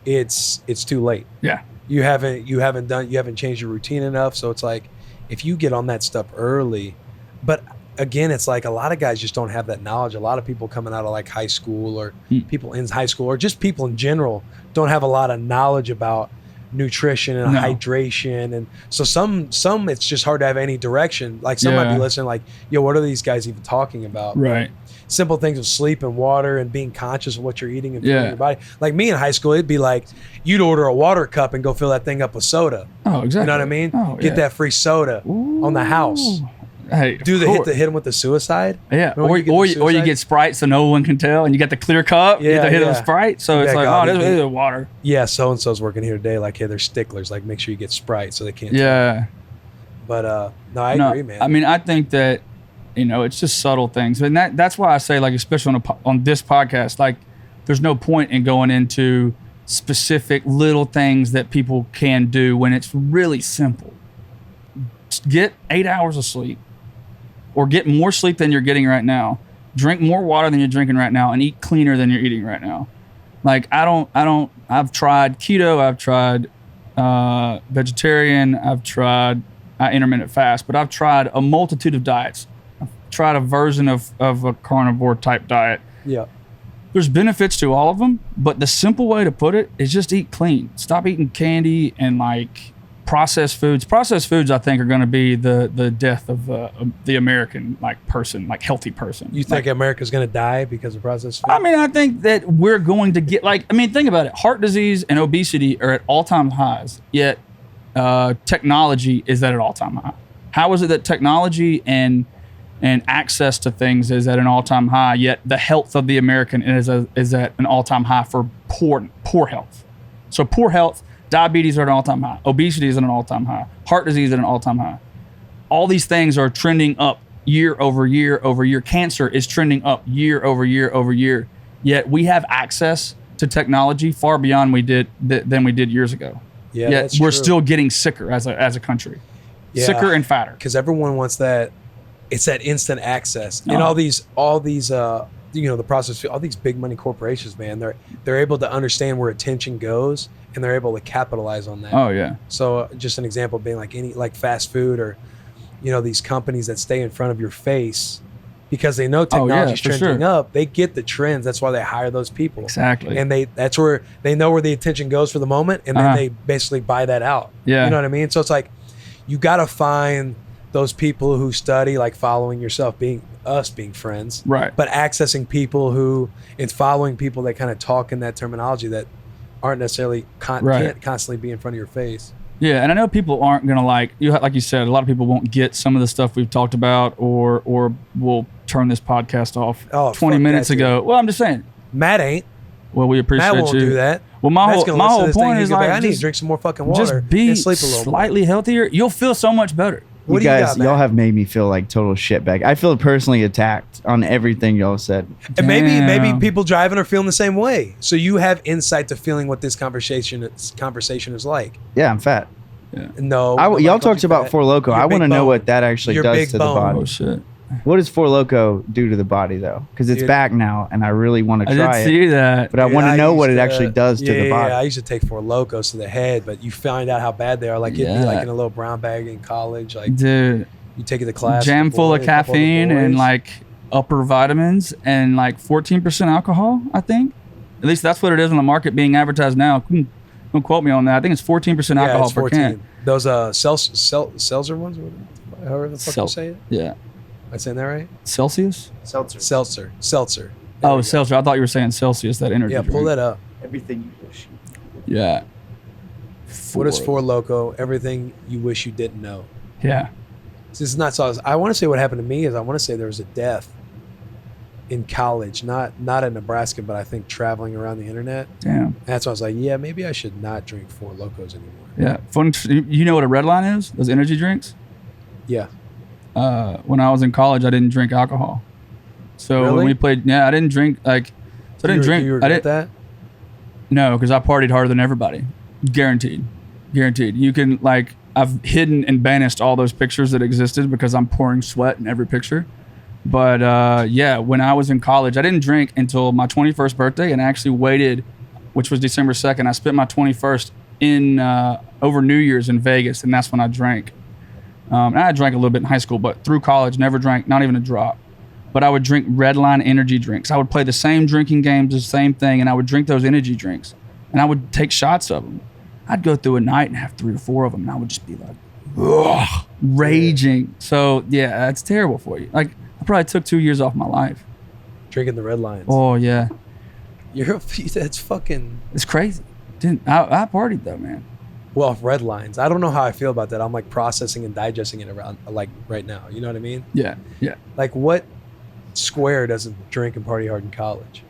it's too late. Yeah. You haven't changed your routine enough. So it's like, if you get on that stuff early, but again, it's like a lot of guys just don't have that knowledge. A lot of people coming out of like high school or people in high school or just people in general don't have a lot of knowledge about nutrition and hydration. And so some it's just hard to have any direction. Like some might be listening like, yo, what are these guys even talking about? Right. Simple things of sleep and water and being conscious of what you're eating and feeling your body. Like me in high school, it'd be like you'd order a water cup and go fill that thing up with soda. Oh, exactly. You know what I mean? Oh, Get that free soda on the house. Hey, hit them with the suicide. Yeah, or you get Sprite so no one can tell, and you get the clear cup. You get to hit it with Sprite, so it's like, oh, this is water. Yeah, so and so's working here today. Like, hey, they're sticklers. Like, make sure you get Sprite so they can't. Yeah. Tell. But no, I agree, man. I mean, I think that it's just subtle things, and that's why I say, like, especially on this podcast, like, there's no point in going into specific little things that people can do when it's really simple. Just get 8 hours of sleep. Or get more sleep than you're getting right now. Drink more water than you're drinking right now, and eat cleaner than you're eating right now. Like I've tried keto, I've tried vegetarian, I've tried intermittent fast, but I've tried a multitude of diets. I've tried a version of a carnivore type diet. Yeah. There's benefits to all of them, but the simple way to put it is just eat clean. Stop eating candy and like processed foods. Processed foods, I think, are going to be the death of the American person, healthy person. You think America's going to die because of processed food? I mean, I think that we're going to get think about it. Heart disease and obesity are at all-time highs, yet technology is at an all-time high. How is it that technology and access to things is at an all-time high, yet the health of the American is at an all-time high for poor health? So poor health. Diabetes are at an all-time high. Obesity is at an all-time high. Heart disease at an all-time high. All these things are trending up year over year over year. Cancer is trending up year over year over year. Yet we have access to technology far beyond than we did years ago. Yeah, yet that's we're true. Still getting sicker as a country. Yeah. Sicker and fatter. Because everyone wants that. It's that instant access. And all these the process, all these big money corporations, man, they're able to understand where attention goes, and they're able to capitalize on that. Oh yeah. So just an example being like fast food or, these companies that stay in front of your face because they know technology's trending up. They get the trends. That's why they hire those people. Exactly. And that's where they know where the attention goes for the moment, and then they basically buy that out. Yeah. You know what I mean? So it's like you got to find those people who study, like following yourself, being friends, right? But accessing people and following people that kind of talk in that terminology that aren't necessarily can't constantly be in front of your face. Yeah, and I know people aren't gonna like you said. A lot of people won't get some of the stuff we've talked about, or will turn this podcast off 20 minutes ago. Well, I'm just saying, Matt ain't. Well, we appreciate Matt won't you. do that. Well, my whole point is like, I need to drink some more fucking water. Just be and sleep a little slightly more. healthier. You'll feel so much better. What do you guys, got, y'all have made me feel like total shitbag. I feel personally attacked on everything y'all said. And maybe people driving are feeling the same way. So you have insight to feeling what this conversation is like. Yeah, I'm fat. Yeah. No. Y'all talked about Four Loko. I want to know what that actually Your does big to bone. the body. Oh shit. What does Four Loko do to the body though? Because it's back now, and I really want to try I did see that. But I want to know what it actually does to the body. Yeah, I used to take Four Locos to the head, but you find out how bad they are. Like it'd be like in a little brown bag in college. Like dude, you take it to class. Jam full of caffeine and like upper vitamins and like 14% alcohol, I think. At least that's what it is on the market being advertised now. Don't quote me on that. I think it's 14% alcohol per can. Those seltzer ones, however the fuck you say it. Yeah. Am I saying that right? Celsius? Seltzer. Oh, seltzer. I thought you were saying Celsius, that energy drink. Pull that up. Everything you wish. Yeah. What is Four Loko? Everything you wish you didn't know. Yeah. This is not so. I want to say what happened to me is I want to say there was a death in college, not in Nebraska, but I think traveling around the internet. Damn. And that's why I was like, yeah, maybe I should not drink Four Locos anymore. Yeah. Fun. You know what a red line is? Those energy drinks? Yeah. When I was in college, I didn't drink alcohol. So Really? when we played, I didn't drink like. So I didn't drink. Do you I regret didn't. that? No, because I partied harder than everybody. Guaranteed. You can like. I've hidden and banished all those pictures that existed because I'm pouring sweat in every picture. But when I was in college, I didn't drink until my 21st birthday, and I actually waited, which was December 2nd. I spent my 21st in over New Year's in Vegas, and that's when I drank. And I drank a little bit in high school, but through college, never drank, not even a drop. But I would drink Redline energy drinks. I would play the same drinking games, the same thing, and I would drink those energy drinks, and I would take shots of them. I'd go through a night and have 3 or 4 of them, and I would just be like, ugh, raging. So, yeah, that's terrible for you. Like, I probably took 2 years off my life. Drinking the Red Lions. Oh, yeah. That's fucking... It's crazy. I partied, though, man. Well, Red Lines. I don't know how I feel about that. I'm, like, processing and digesting it around, like, right now. You know what I mean? Yeah. Like, what square doesn't drink and party hard in college?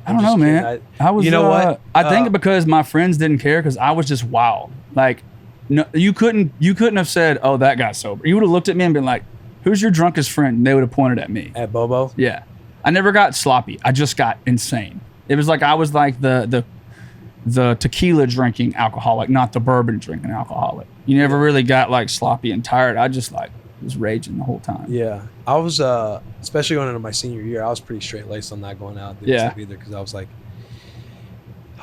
I don't know, man. I was. You know what? I think because my friends didn't care because I was just wild. Like, no, you couldn't have said, "Oh, that guy's sober." You would have looked at me and been like, "Who's your drunkest friend?" And they would have pointed at me. At Bobo? Yeah. I never got sloppy. I just got insane. It was like I was like the tequila drinking alcoholic, not the bourbon drinking alcoholic. You never really got like sloppy and tired. I just like was raging the whole time. Yeah. I was, especially going into my senior year, I was pretty straight laced on not going out. Either because I was like,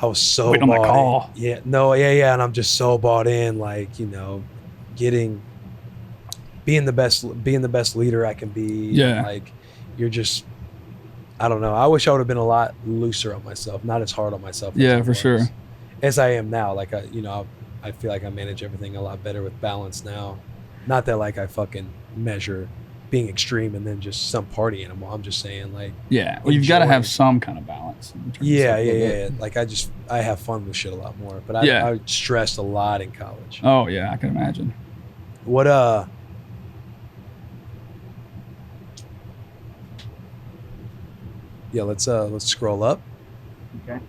I was so waiting on the call. In. Yeah. No. Yeah. And I'm just so bought in, like, you know, being the best leader I can be. Yeah. Like, you're just, I don't know. I wish I would have been a lot looser on myself, not as hard on myself. Yeah, for sure. As I am now. Like, I feel like I manage everything a lot better with balance now. Not that like I fucking measure being extreme and then just some party animal. I'm just saying, like, yeah. Well, you've got to have some kind of balance. Yeah. Like I have fun with shit a lot more. But I stressed a lot in college. Oh yeah, I can imagine. What Yeah, let's scroll up. Okay.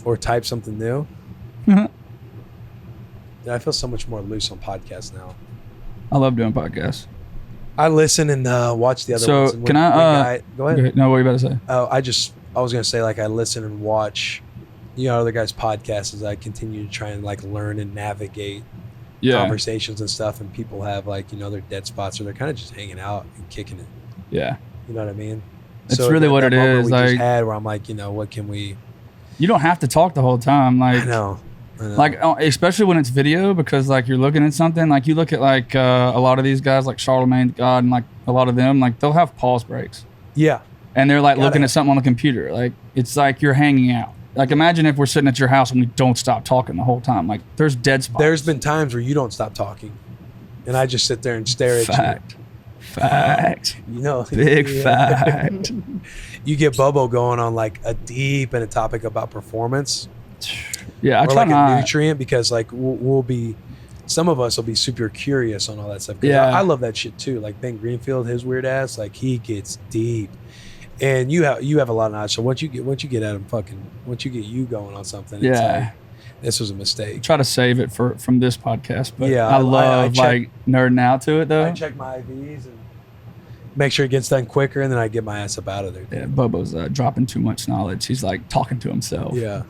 Or type something new. Yeah, I feel so much more loose on podcasts now. I love doing podcasts. I listen and watch the other ones. So can I? Go ahead. No, what are you about to say? Oh, I was gonna say, like, I listen and watch, other guys' podcasts as I continue to try and like learn and navigate conversations and stuff. And people have like their dead spots, or they're kind of just hanging out and kicking it. Yeah. You know what I mean? It's really what it is. We like, just had where I'm like, what can we? You don't have to talk the whole time. Like, I know. Like, especially when it's video, because like you're looking at something. Like you look at like a lot of these guys, like Charlemagne the God, and like a lot of them, like they'll have pause breaks. Yeah. And they're like looking at something on the computer. Like it's like you're hanging out. Like imagine if we're sitting at your house and we don't stop talking the whole time. Like there's dead spots. There's been times where you don't stop talking, and I just sit there and stare at you. Fact. Big fact. You get Bobo going on like a deep and a topic about performance. Yeah, I or try like not. a nutrient, because like we'll be, some of us will be super curious on all that stuff. Yeah, I love that shit too. Like Ben Greenfield, his weird ass, like he gets deep, and you have a lot of knowledge. So once you get at him, once you get you going on something, it's like, this was a mistake. Try to save it from this podcast, but yeah, I love like nerding out to it though. I check my IVs and make sure it gets done quicker, and then I get my ass up out of there. Yeah, Bobo's dropping too much knowledge. He's like talking to himself. Yeah.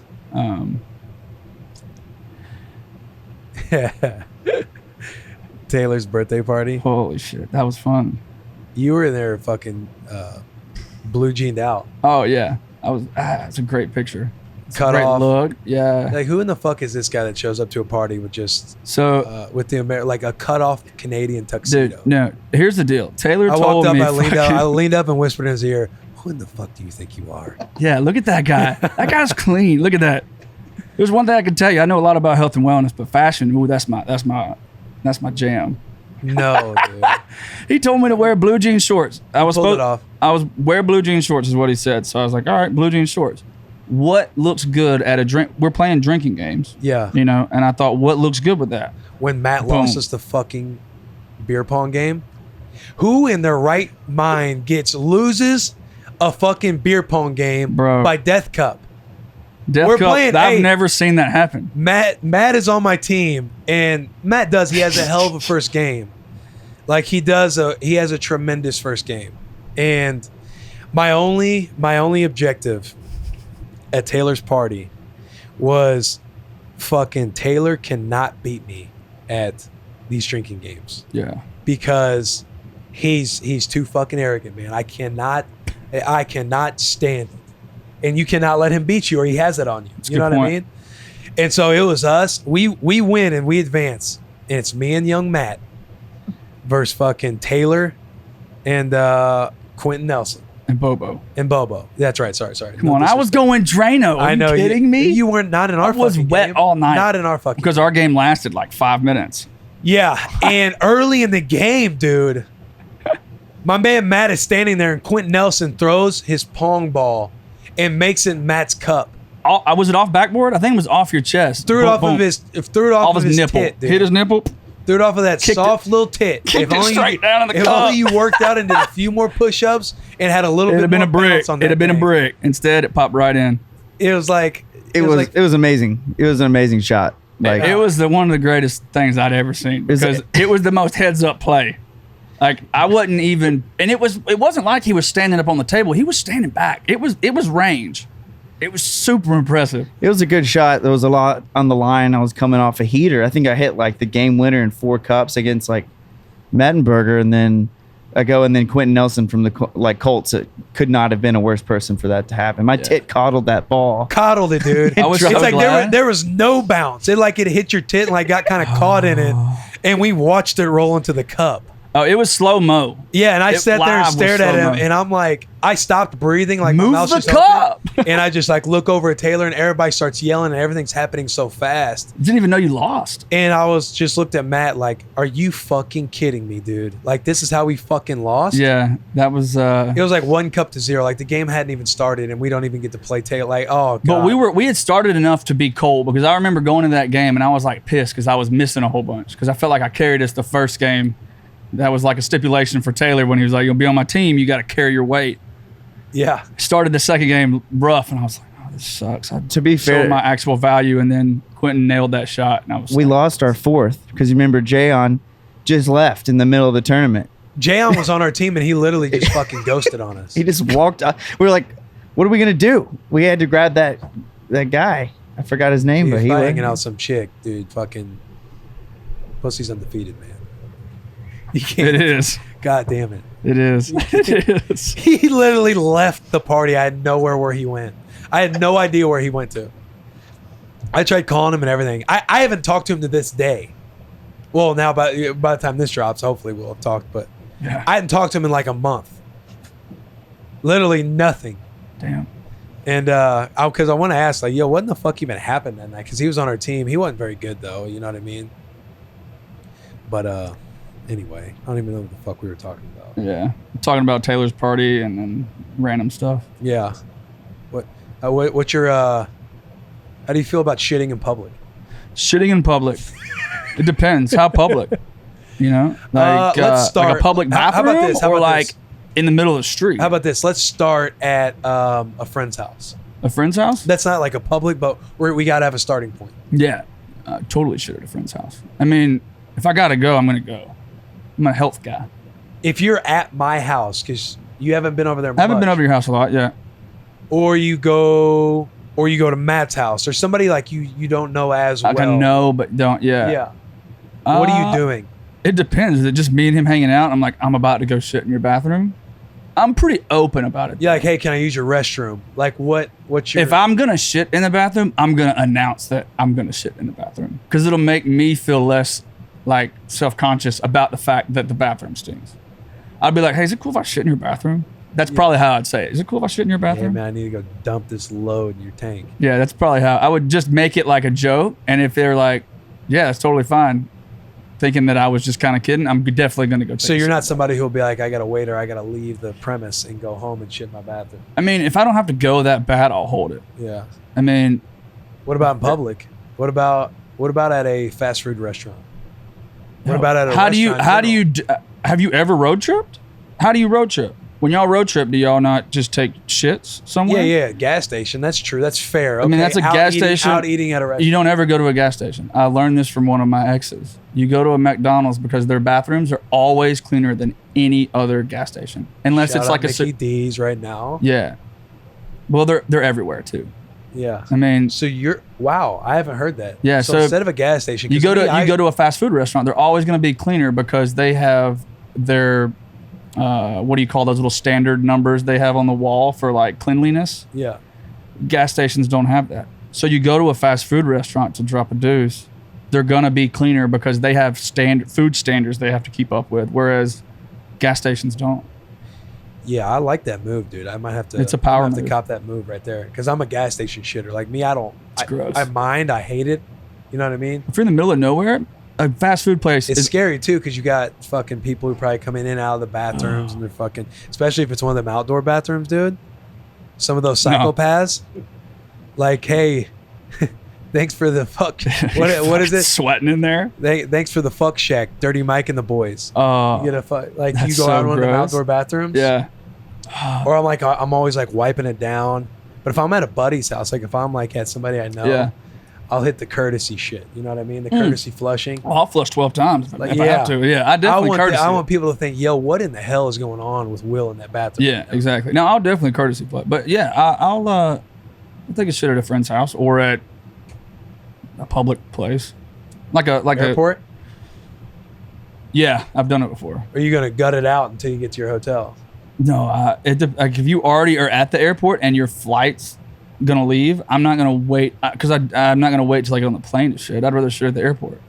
Taylor's birthday party. Holy shit, that was fun. You were in there fucking blue jeaned out. Oh yeah, I was. It's a great picture. Cut great off look. Yeah. Like, who in the fuck is this guy that shows up to a party with just with the like a cut off Canadian tuxedo? Dude, no, here's the deal. Taylor I told walked up, me. I leaned up and whispered in his ear, "Who in the fuck do you think you are?" Yeah, look at that guy. That guy's clean. Look at that. There's one thing I can tell you. I know a lot about health and wellness, but fashion, ooh, that's my jam. No, dude. He told me to wear blue jean shorts. I was wear blue jean shorts is what he said. So I was like, all right, blue jean shorts. What looks good at a drink? We're playing drinking games. Yeah. And I thought, what looks good with that? When Matt lost us the fucking beer pong game, who in their right mind loses a fucking beer pong game by Death Cup? We're playing. I've never seen that happen. Matt is on my team, and Matt he has a hell of a first game. Like he has a tremendous first game. And my only objective at Taylor's party was fucking Taylor cannot beat me at these drinking games. Yeah. Because he's too fucking arrogant, man. I cannot stand it. And you cannot let him beat you or he has it on you. You know what I mean? And so it was us. We win and we advance. And it's me and young Matt versus fucking Taylor and Quentin Nelson. And Bobo. That's right. Sorry. Come on, I was going Drano. Are you kidding me? You weren't not in our fucking game. I was wet all night. Not in our fucking Because our game lasted like 5 minutes. Yeah. And early in the game, dude, my man Matt is standing there and Quentin Nelson throws his pong ball and makes it Matt's cup. Was it off backboard? I think it was off your chest. Threw it off of his nipple. tit, dude. Hit his nipple. Threw it off of that soft little tit. Kicked it straight down in the cup. If only you worked out and did a few more push-ups and had a little bit more bounce on that. It'd have been a brick. Instead, it popped right in. It was like it was amazing. It was an amazing shot. Like it was one of the greatest things I'd ever seen because it was the most heads-up play. Like I wasn't even, and it wasn't like he was standing up on the table. He was standing back. It was range. It was super impressive. It was a good shot. There was a lot on the line. I was coming off a heater. I think I hit like the game winner in 4 cups against like Mettenberger, and then Quentin Nelson from the Colts. It could not have been a worse person for that to happen. My tit coddled that ball. Coddled it, dude. It's like there was no bounce. It hit your tit and like got kind of caught in it, and we watched it roll into the cup. Oh, it was slow mo. Yeah, and I sat there and stared at him, and I'm like, I stopped breathing, like move my mouth the just cup, open, and I just like look over at Taylor, and everybody starts yelling, and everything's happening so fast. Didn't even know you lost. And I was just looked at Matt like, "Are you fucking kidding me, dude? Like this is how we fucking lost?" Yeah, that was. It was like 1-0. Like the game hadn't even started, and we don't even get to play Taylor. Like, oh god. But we had started enough to be cold because I remember going to that game and I was like pissed because I was missing a whole bunch because I felt like I carried us the first game. That was like a stipulation for Taylor when he was like, "You'll be on my team. You got to carry your weight." Yeah. Started the second game rough, and I was like, "Oh, this sucks." To be fair, showed my actual value, and then Quentin nailed that shot, and I was. We lost our 4th because you remember Jayon just left in the middle of the tournament. Jayon was on our team, and he literally just fucking ghosted on us. He just walked out. We were like, "What are we gonna do?" We had to grab that guy. I forgot his name, dude, but he was hanging out with some chick, dude. Fucking pussy's undefeated, man. It is. God damn it. It is. It is. He literally left the party. I had nowhere where he went. I had no idea where he went to. I tried calling him and everything. I haven't talked to him to this day. Well, now by the time this drops, hopefully we'll have talked. But yeah. I hadn't talked to him in like a month. Literally nothing. Damn. And because I want to ask, like, yo, what in the fuck even happened that night? Because he was on our team. He wasn't very good, though. You know what I mean? But anyway, I don't even know what the fuck we were talking about. Yeah. Talking about Taylor's party and then random stuff. Yeah. What's your, how do you feel about shitting in public? Shitting in public. It depends. How public? You know? Like, let's start. Like a public bathroom? How about this? Or like in the middle of the street? How about this? Let's start at a friend's house. A friend's house? That's not like a public, but we got to have a starting point. Yeah. Totally shit at a friend's house. I mean, if I got to go, I'm going to go. I'm a health guy. If you're at my house, because you haven't been over there much. I haven't been over your house a lot, yeah. Or you go to Matt's house, or somebody like you don't know as well. I can know, but don't, yeah. Yeah. What are you doing? It depends. Is it just me and him hanging out? I'm like, I'm about to go shit in your bathroom. I'm pretty open about it. Yeah, like, hey, can I use your restroom? Like, what's your... If I'm going to shit in the bathroom, I'm going to announce that I'm going to shit in the bathroom. Because it'll make me feel less, like, self-conscious about the fact that the bathroom stinks. I'd be like, hey, is it cool if I shit in your bathroom? That's probably how I'd say it. Is it cool if I shit in your bathroom? Hey, man, I need to go dump this load in your tank. Yeah, that's probably how. I would just make it like a joke. And if they're like, yeah, that's totally fine, thinking that I was just kind of kidding, I'm definitely going to go take So you're not somebody who'll be like, I got to wait or I got to leave the premise and go home and shit in my bathroom. I mean, if I don't have to go that bad, I'll hold it. Yeah. I mean... What about in public? What about at a fast food restaurant? What about at a restaurant? Have you ever road tripped? How do you road trip? When y'all road trip, do y'all not just take shits somewhere? Yeah, gas station. That's true. That's fair. Okay. I mean, that's a gas station. Out eating at a restaurant. You don't ever go to a gas station. I learned this from one of my exes. You go to a McDonald's because their bathrooms are always cleaner than any other gas station, unless Shout it's out like Mickey D's right now. Yeah. Well, they're everywhere too. Yeah. I mean, so I haven't heard that. Yeah. So instead of a gas station, you go to a fast food restaurant, they're always going to be cleaner because they have their what do you call those little standard numbers they have on the wall for like cleanliness? Yeah. Gas stations don't have that. So you go to a fast food restaurant to drop a deuce, they're going to be cleaner because they have food standards they have to keep up with, whereas gas stations don't. Yeah, I like that move, dude. I might have to. It's a power move. To cop that move right there because I'm a gas station shitter. Like me, I don't. It's gross. I hate it. You know what I mean? If you're in the middle of nowhere, a fast food place. It's scary too because you got fucking people who probably come in and out of the bathrooms and they're fucking. Especially if it's one of them outdoor bathrooms, dude. Some of those psychopaths. Like, hey, thanks for the fuck. What is it? Sweating in there. Thanks for the fuck shack. Dirty Mike and the boys. You get a fuck. Like you go out in one of the outdoor bathrooms. Yeah. Or I'm always like wiping it down. But if I'm at a buddy's house, like if I'm like at somebody I know, I'll hit the courtesy shit. You know what I mean? The courtesy flushing. Well, I'll flush 12 times like, if I have to. Yeah, I definitely courtesy. I want people to think, yo, what in the hell is going on with Will in that bathroom? Yeah, exactly. No, I'll definitely courtesy flush. But yeah, I'll take a shit at a friend's house or at a public place, like airport. Yeah, I've done it before. Or are you gonna gut it out until you get to your hotel? No, like if you already are at the airport and your flight's gonna leave, I'm not gonna wait because I'm not gonna wait till I get on the plane to shit. I'd rather shit at the airport.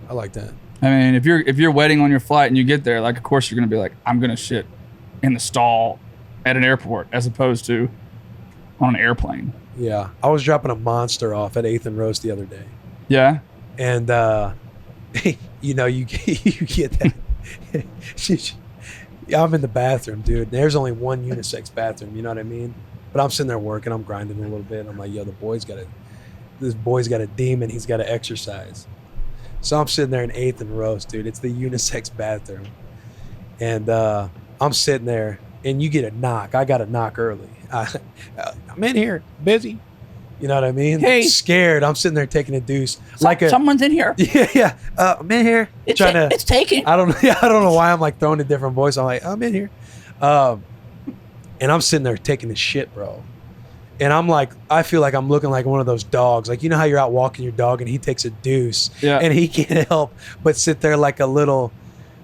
I like that. I mean, if you're waiting on your flight and you get there, like of course you're gonna be like, I'm gonna shit in the stall at an airport as opposed to on an airplane. Yeah, I was dropping a monster off at 8th and Roast the other day. Yeah, and you know you get that. I'm in the bathroom, dude. There's only one unisex bathroom. You know what I mean? But I'm sitting there working. I'm grinding a little bit. I'm like, yo, this boy's got a demon. He's got to exercise. So I'm sitting there in 8th and Roast, dude. It's the unisex bathroom, and I'm sitting there, and you get a knock. I got a knock early. I'm in here, busy. You know what I mean? Hey, scared. I'm sitting there taking a deuce. Someone's in here. Yeah. I'm in here. It's taking. I don't know why I'm like throwing a different voice. I'm like, I'm in here. And I'm sitting there taking a shit, bro. And I'm like, I feel like I'm looking like one of those dogs. Like, you know how you're out walking your dog and he takes a deuce. Yeah. And he can't help but sit there like a little.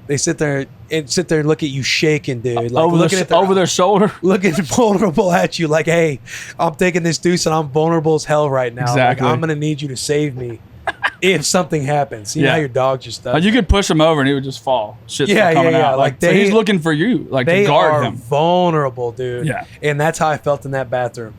They sit there and look at you shaking, dude. Like over their shoulder, looking vulnerable at you. Like, hey, I'm taking this deuce and I'm vulnerable as hell right now. Exactly. Like, I'm gonna need you to save me if something happens. You know how your dog just does. You could push him over and he would just fall. Shit's coming out. Like so he's looking for you, like to guard him. They are vulnerable, dude. Yeah. And that's how I felt in that bathroom.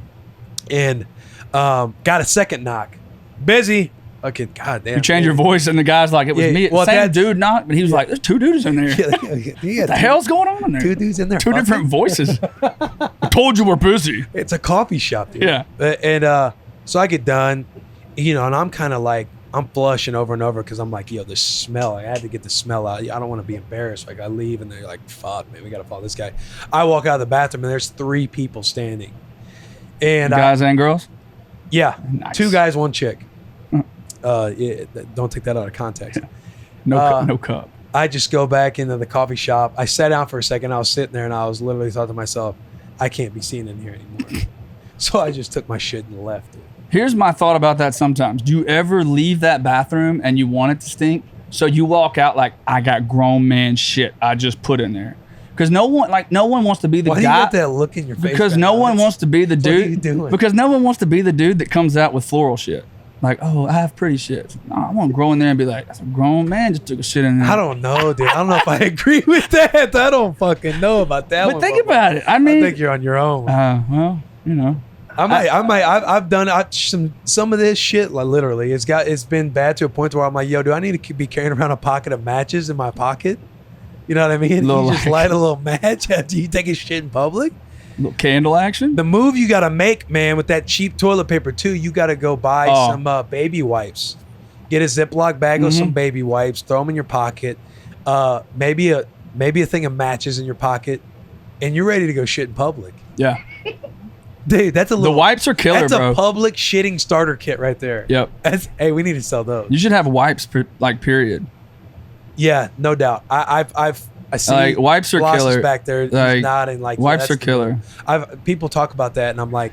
And got a second knock. Busy. Okay, goddamn. You change your voice, and the guy's like, "It was me." Well, same dude knocked, but he was like, "There's two dudes in there. What the hell's going on in there? Two dudes in there. Two different voices." I told you we're busy. It's a coffee shop, dude. Yeah. And so I get done, you know, and I'm kind of like, I'm flushing over and over because I'm like, yo, the smell. I had to get the smell out. I don't want to be embarrassed. Like I leave, and they're like, "Fuck, man, we gotta follow this guy." I walk out of the bathroom, and there's 3 people standing. And guys and girls. Yeah, nice. 2 guys, 1 chick. Don't take that out of context. No cup. I just go back into the coffee shop. I sat down for a second. I was sitting there and I was literally thought to myself, I can't be seen in here anymore. So I just took my shit and left. Here's my thought about that sometimes. Do you ever leave that bathroom and you want it to stink? So you walk out like, I got grown man shit I just put in there. Because no one wants to be the guy. Why do you got that look in your face? Because no one wants to be the dude. What are you doing? Because no one wants to be the dude that comes out with floral shit. Like, oh, I have pretty shit. No, I want to grow in there and be like, that's a grown man just took a shit in there. I don't know, dude. I don't know if I agree with that. I don't fucking know about that. But think about it. I mean, I think you're on your own. Well, you know, I've done some of this shit. Like literally, it's been bad to a point where I'm like, yo, do I need to be carrying around a pocket of matches in my pocket? You know what I mean? You just light a little match after you take a shit in public. Little candle action. The move you got to make, man, with that cheap toilet paper too, you got to go buy some baby wipes. Get a Ziploc bag of some baby wipes. Throw them in your pocket. Maybe a thing of matches in your pocket. and you're ready to go shit in public. Yeah. Dude, that's a little. The wipes are killer, that's bro. a public shitting starter kit right there. Yep. Hey, we need to sell those. You should have wipes, period. Yeah, no doubt. I see like wipes are Glosses killer. back there. He's Like, nodding like wipes are killer. People talk about that, and I'm like,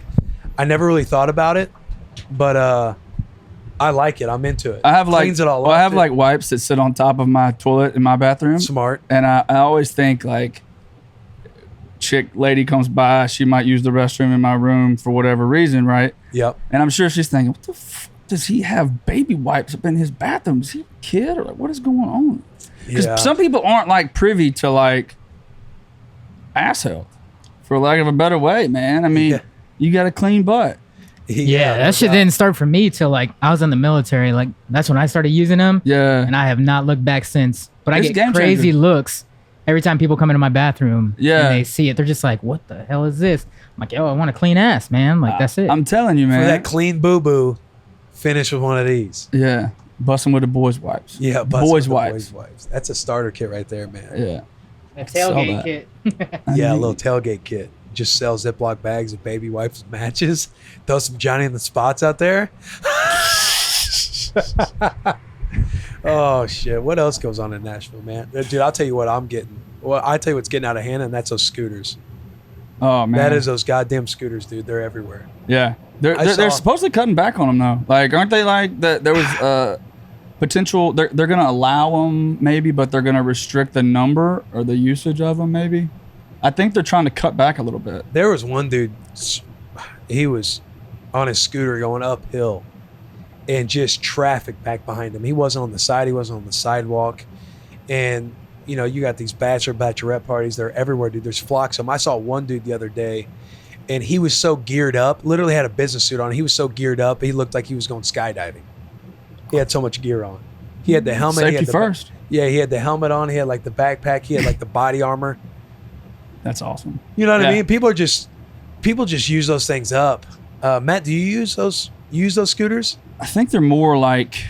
I never really thought about it, but I like it. I'm into it. I have like Cleans it all well, up, I have too. like wipes that sit on top of my toilet in my bathroom. Smart. And I always think like, lady comes by, she might use the restroom in my room for whatever reason, right? Yep. And I'm sure she's thinking, what the does he have baby wipes up in his bathroom? Is he a kid or like, what is going on? Because some people aren't like privy to like ass health, for lack of a better way, man. I mean, you got a clean butt. Yeah, that shit didn't start for me till like I was in the military. Like that's when I started using them. Yeah. And I have not looked back since. But It's I a game get crazy changer. looks every time people come into my bathroom. Yeah. And they see it. They're just like, what the hell is this? I'm like, yo, I want a clean ass, man. Like that's it. I'm telling you, man. For that clean boo-boo, finish with one of these. Yeah. Bussin' with the boys' wipes. Yeah, boys' with the wipes. boys' wipes. That's a starter kit right there, man. Yeah. A Saw tailgate that. kit. Yeah, a little tailgate kit. Just sell Ziploc bags of baby wipes and matches. Throw some Johnny in the spots out there. Oh, shit. What else goes on in Nashville, man? Dude, I'll tell you what I'm getting. Well, I'll tell you what's getting out of hand, and that's those scooters. Oh, man. That is those goddamn scooters, dude. They're everywhere. Yeah. They're supposedly cutting back on them, though. Like, aren't they like that? There was potential. They're going to allow them, maybe, but they're going to restrict the number or the usage of them, maybe. I think they're trying to cut back a little bit. There was one dude, he was on his scooter going uphill and just traffic back behind him. He wasn't on the side. He wasn't on the sidewalk. And, you know, you got these bachelorette parties. They're everywhere, dude. There's flocks of them. I saw one dude the other day, and he was so geared up, literally had a business suit on. He was so geared up, he looked like he was going skydiving. He had so much gear on. He had the helmet. Safety first. Yeah, he had the helmet on. He had like the backpack. He had like the body armor. That's awesome. You know what I mean? People just use those things up. Matt, do you use those scooters? I think they're more like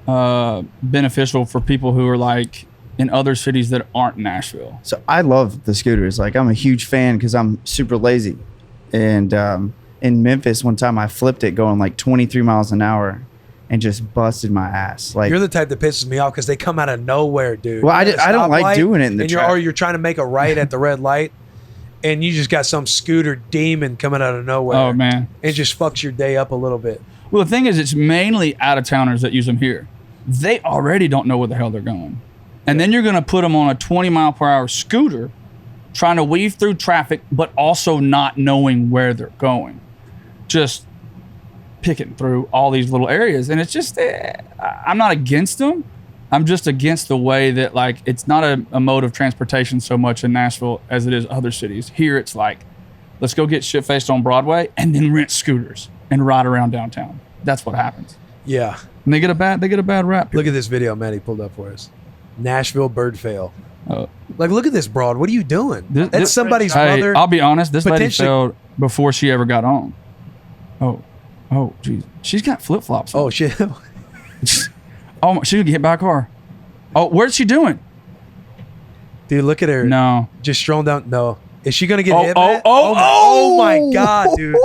beneficial for people who are like in other cities that aren't Nashville. So I love the scooters. Like I'm a huge fan because I'm super lazy. And in Memphis, one time I flipped it going like 23 miles an hour and just busted my ass. Like you're the type that pisses me off because they come out of nowhere, dude. Well, I don't like doing it in the traffic. Or you're trying to make a right at the red light, and you just got some scooter demon coming out of nowhere. Oh, man. It just fucks your day up a little bit. Well, the thing is, it's mainly out-of-towners that use them here. They already don't know where the hell they're going. And then you're going to put them on a 20-mile-per-hour scooter trying to weave through traffic, but also not knowing where they're going. Just picking through all these little areas. And it's just, I'm not against them. I'm just against the way that, like, it's not a mode of transportation so much in Nashville as it is other cities. Here, it's like, let's go get shit-faced on Broadway and then rent scooters and ride around downtown. That's what happens. Yeah. And they get a bad rap. Look at this video Matty pulled up for us. Nashville bird fail. Oh. Like, look at this broad. What are you doing? This- That's somebody's Hey, mother. I'll be honest. This lady potentially- failed before she ever got on. Oh, geez. She's got flip-flops on. Oh, shit. Oh, she's gonna get hit by a car. Oh, where's she doing? Dude, look at her. No. Just strolling down. No. Is she going to get hit? Oh, Matt? oh, oh my God, dude.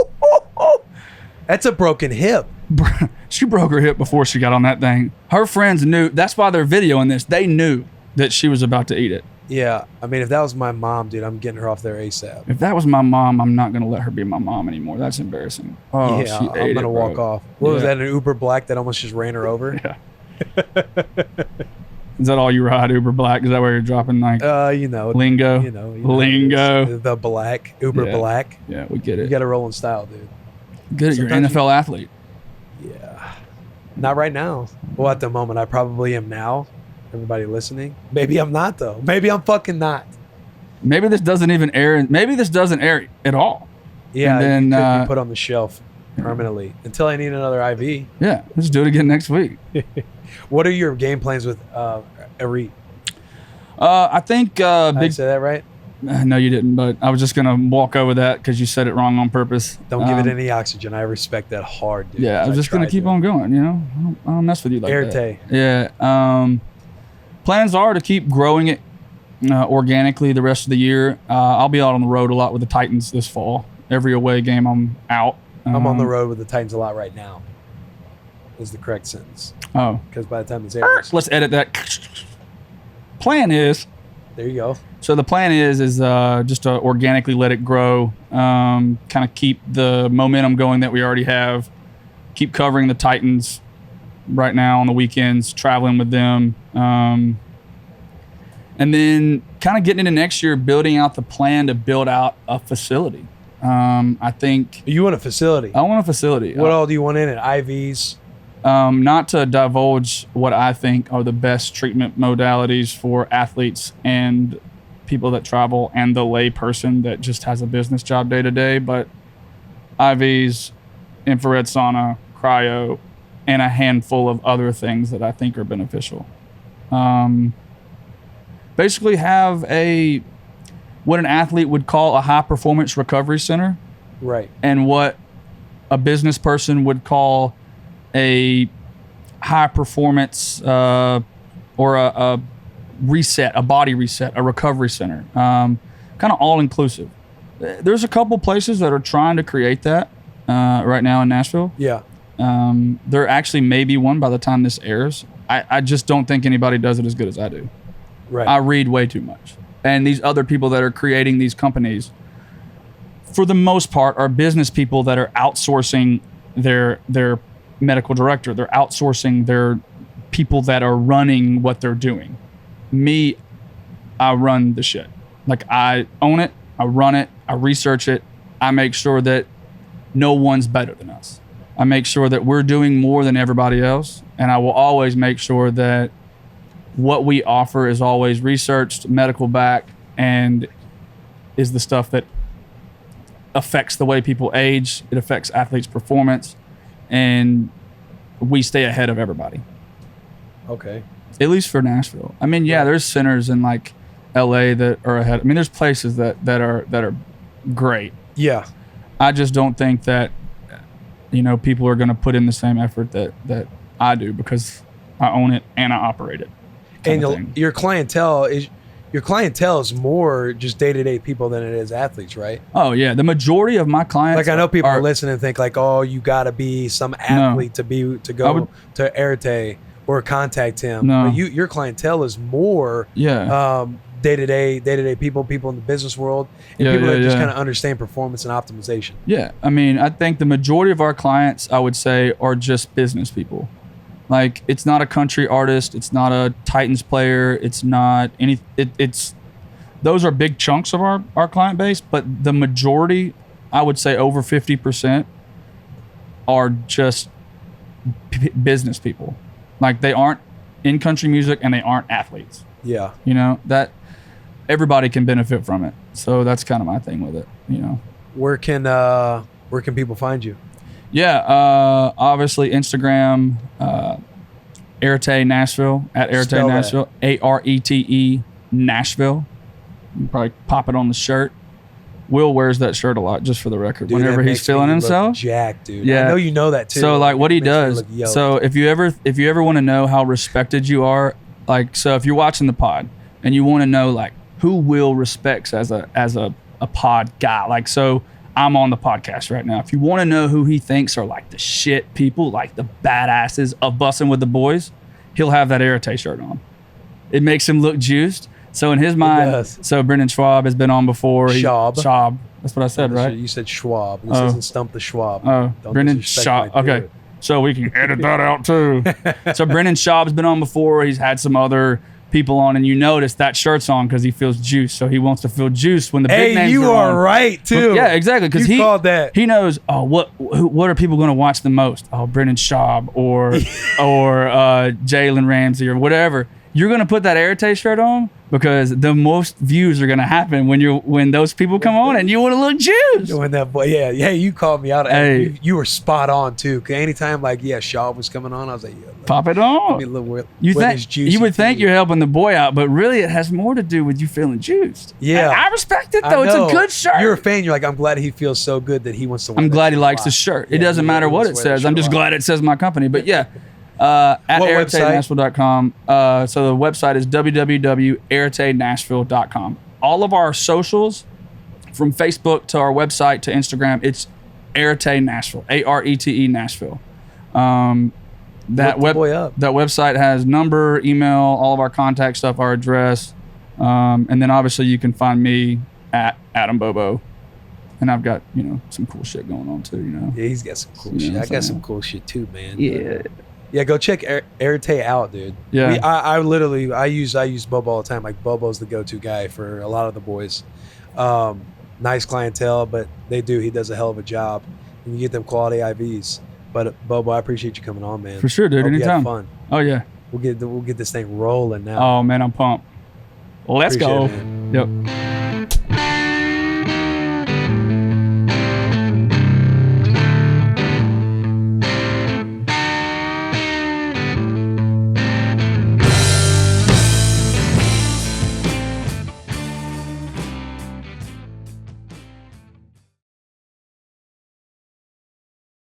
That's a broken hip. She broke her hip before she got on that thing. Her friends knew. That's why they're videoing this. They knew that she was about to eat it. Yeah. I mean, if that was my mom, dude, I'm getting her off there ASAP. If that was my mom, I'm not going to let her be my mom anymore. That's embarrassing. Oh, yeah, she I'm ate going to it, walk bro. off. What was Yeah. that, an Uber Black that almost just ran her over? Yeah. Is that all you ride, Uber Black? Is that where you're dropping like You know. lingo? You know. Lingo. The Black. Uber Yeah. Black. Yeah, we get You it. got to roll in style, dude. Good. You're an sometimes NFL athlete. Yeah. Not right now. Well, at the moment, I probably am now. Everybody listening? Maybe I'm not, though. Maybe I'm fucking not. Maybe this doesn't even air. Maybe this doesn't air at all. Yeah, And then, it could be put on the shelf permanently until I need another IV. Yeah, let's do it again next week. What are your game plans with Erte? I think Did I big. say that right? No, you didn't. But I was just gonna walk over that because you said it wrong on purpose. Don't give it any oxygen. I respect that hard, dude. Yeah, I was just gonna keep on going. You know, I don't mess with you like Erte. that. Yeah. Plans are to keep growing it organically the rest of the year. I'll be out on the road a lot with the Titans this fall. Every away game I'm out. I'm on the road with the Titans a lot right now, is the correct sentence. Oh. Because by the time this airs. Let's edit that. Plan is. There you go. So the plan is just to organically let it grow, kind of keep the momentum going that we already have, keep covering the Titans right now on the weekends, traveling with them, and then kind of getting into next year, building out the plan to build out a facility. I think you want a facility. I want a facility. What all do you want in it? IVs? Not to divulge what I think are the best treatment modalities for athletes and people that travel and the lay person that just has a business job day to day, but IVs, infrared sauna, cryo, and a handful of other things that I think are beneficial. Basically have what an athlete would call a high performance recovery center. Right. And what a business person would call a high performance or a reset, a body reset, a recovery center, kind of all inclusive. There's a couple places that are trying to create that right now in Nashville. Yeah. There actually may be one by the time this airs. I just don't think anybody does it as good as I do. Right. I read way too much. And these other people that are creating these companies, for the most part, are business people that are outsourcing their medical director. They're outsourcing their people that are running what they're doing. Me, I run the shit. Like, I own it, I run it, I research it, I make sure that no one's better than us. I make sure that we're doing more than everybody else, and I will always make sure that what we offer is always researched, medical backed, and is the stuff that affects the way people age, it affects athletes' performance, and we stay ahead of everybody. Okay. At least for Nashville. I mean, yeah, there's centers in like LA that are ahead. I mean, there's places that are great. Yeah. I just don't think that, people are going to put in the same effort that I do, because I own it and I operate it. And your clientele is more just day-to-day people than it is athletes, right? Oh yeah, the majority of my clients. Like, I know people are listening and think like, oh, you got to be some athlete to go to Erte or contact him. No. But your clientele is more day-to-day people in the business world, and people that just kind of understand performance and optimization. Yeah, I mean, I think the majority of our clients, I would say, are just business people. Like, it's not a country artist, it's not a Titans player, it's not any. It's those are big chunks of our client base, but the majority, I would say, over 50%, are just business people. Like, they aren't in country music and they aren't athletes. Yeah. That everybody can benefit from it. So that's kind of my thing with it. Where can people find you? Yeah, obviously Instagram, Erte Nashville, at Erte Spell Nashville, Arete Nashville. You can probably pop it on the shirt. Will wears that shirt a lot, just for the record. Dude, whenever he's feeling himself, jacked, dude. Yeah, I know you know that too. So like what he does. So if you ever want to know how respected you are, like, so if you're watching the pod and you want to know like who Will respects as a pod guy, like, so I'm on the podcast right now. If you want to know who he thinks are like the shit people, like the badasses of Bussin' with the Boys, he'll have that Erte shirt on. It makes him look juiced. So in his mind, so Brendan Schwab has been on before. Schwab. That's what I said, right? You said Schwab. This isn't Stump the Schwab. Oh, Brendan Schwab. Okay. So we can edit that out too. So Brendan Schaub's been on before. He's had some other people on, and you notice that shirt's on because he feels juiced. So he wants to feel juiced when the big names are on. Hey, you are right too. Yeah, exactly. Because he called that. He knows. Oh, what are people going to watch the most? Oh, Brendan Schaub or Jalen Ramsey or whatever. You're going to put that Erte shirt on because the most views are going to happen when those people come on, and you want to look juiced. When that boy, yeah, you called me out. Hey. You were spot on too. Cause anytime Shaw was coming on, I was like, pop it on. You would think you're helping the boy out, but really it has more to do with you feeling juiced. Yeah, and I respect it though. It's a good shirt. You're a fan. You're like, I'm glad he feels so good that he wants to. I'm glad he likes the shirt. It doesn't matter what it says. I'm just glad it says my company. But yeah. At What website? ErteNashville.com. So the website is www.ErteNashville.com. All of our socials, from Facebook to our website to Instagram, it's Erte Nashville, ARETE Nashville. That website has number, email, all of our contact stuff, our address, and then obviously you can find me at Adam Bobo, and I've got some cool shit going on too. Yeah, he's got some cool shit. I got some cool shit too, man. Yeah. Yeah, go check Erte out, dude. Yeah. I use Bobo all the time. Like, Bobo's the go-to guy for a lot of the boys. Nice clientele, but he does a hell of a job, and you get them quality IVs. But Bobo, I appreciate you coming on, man. For sure, dude. Hope Anytime. You had fun. Oh yeah. We'll get this thing rolling now. Oh man, I'm pumped. Let's Appreciate go. it, man. Yep.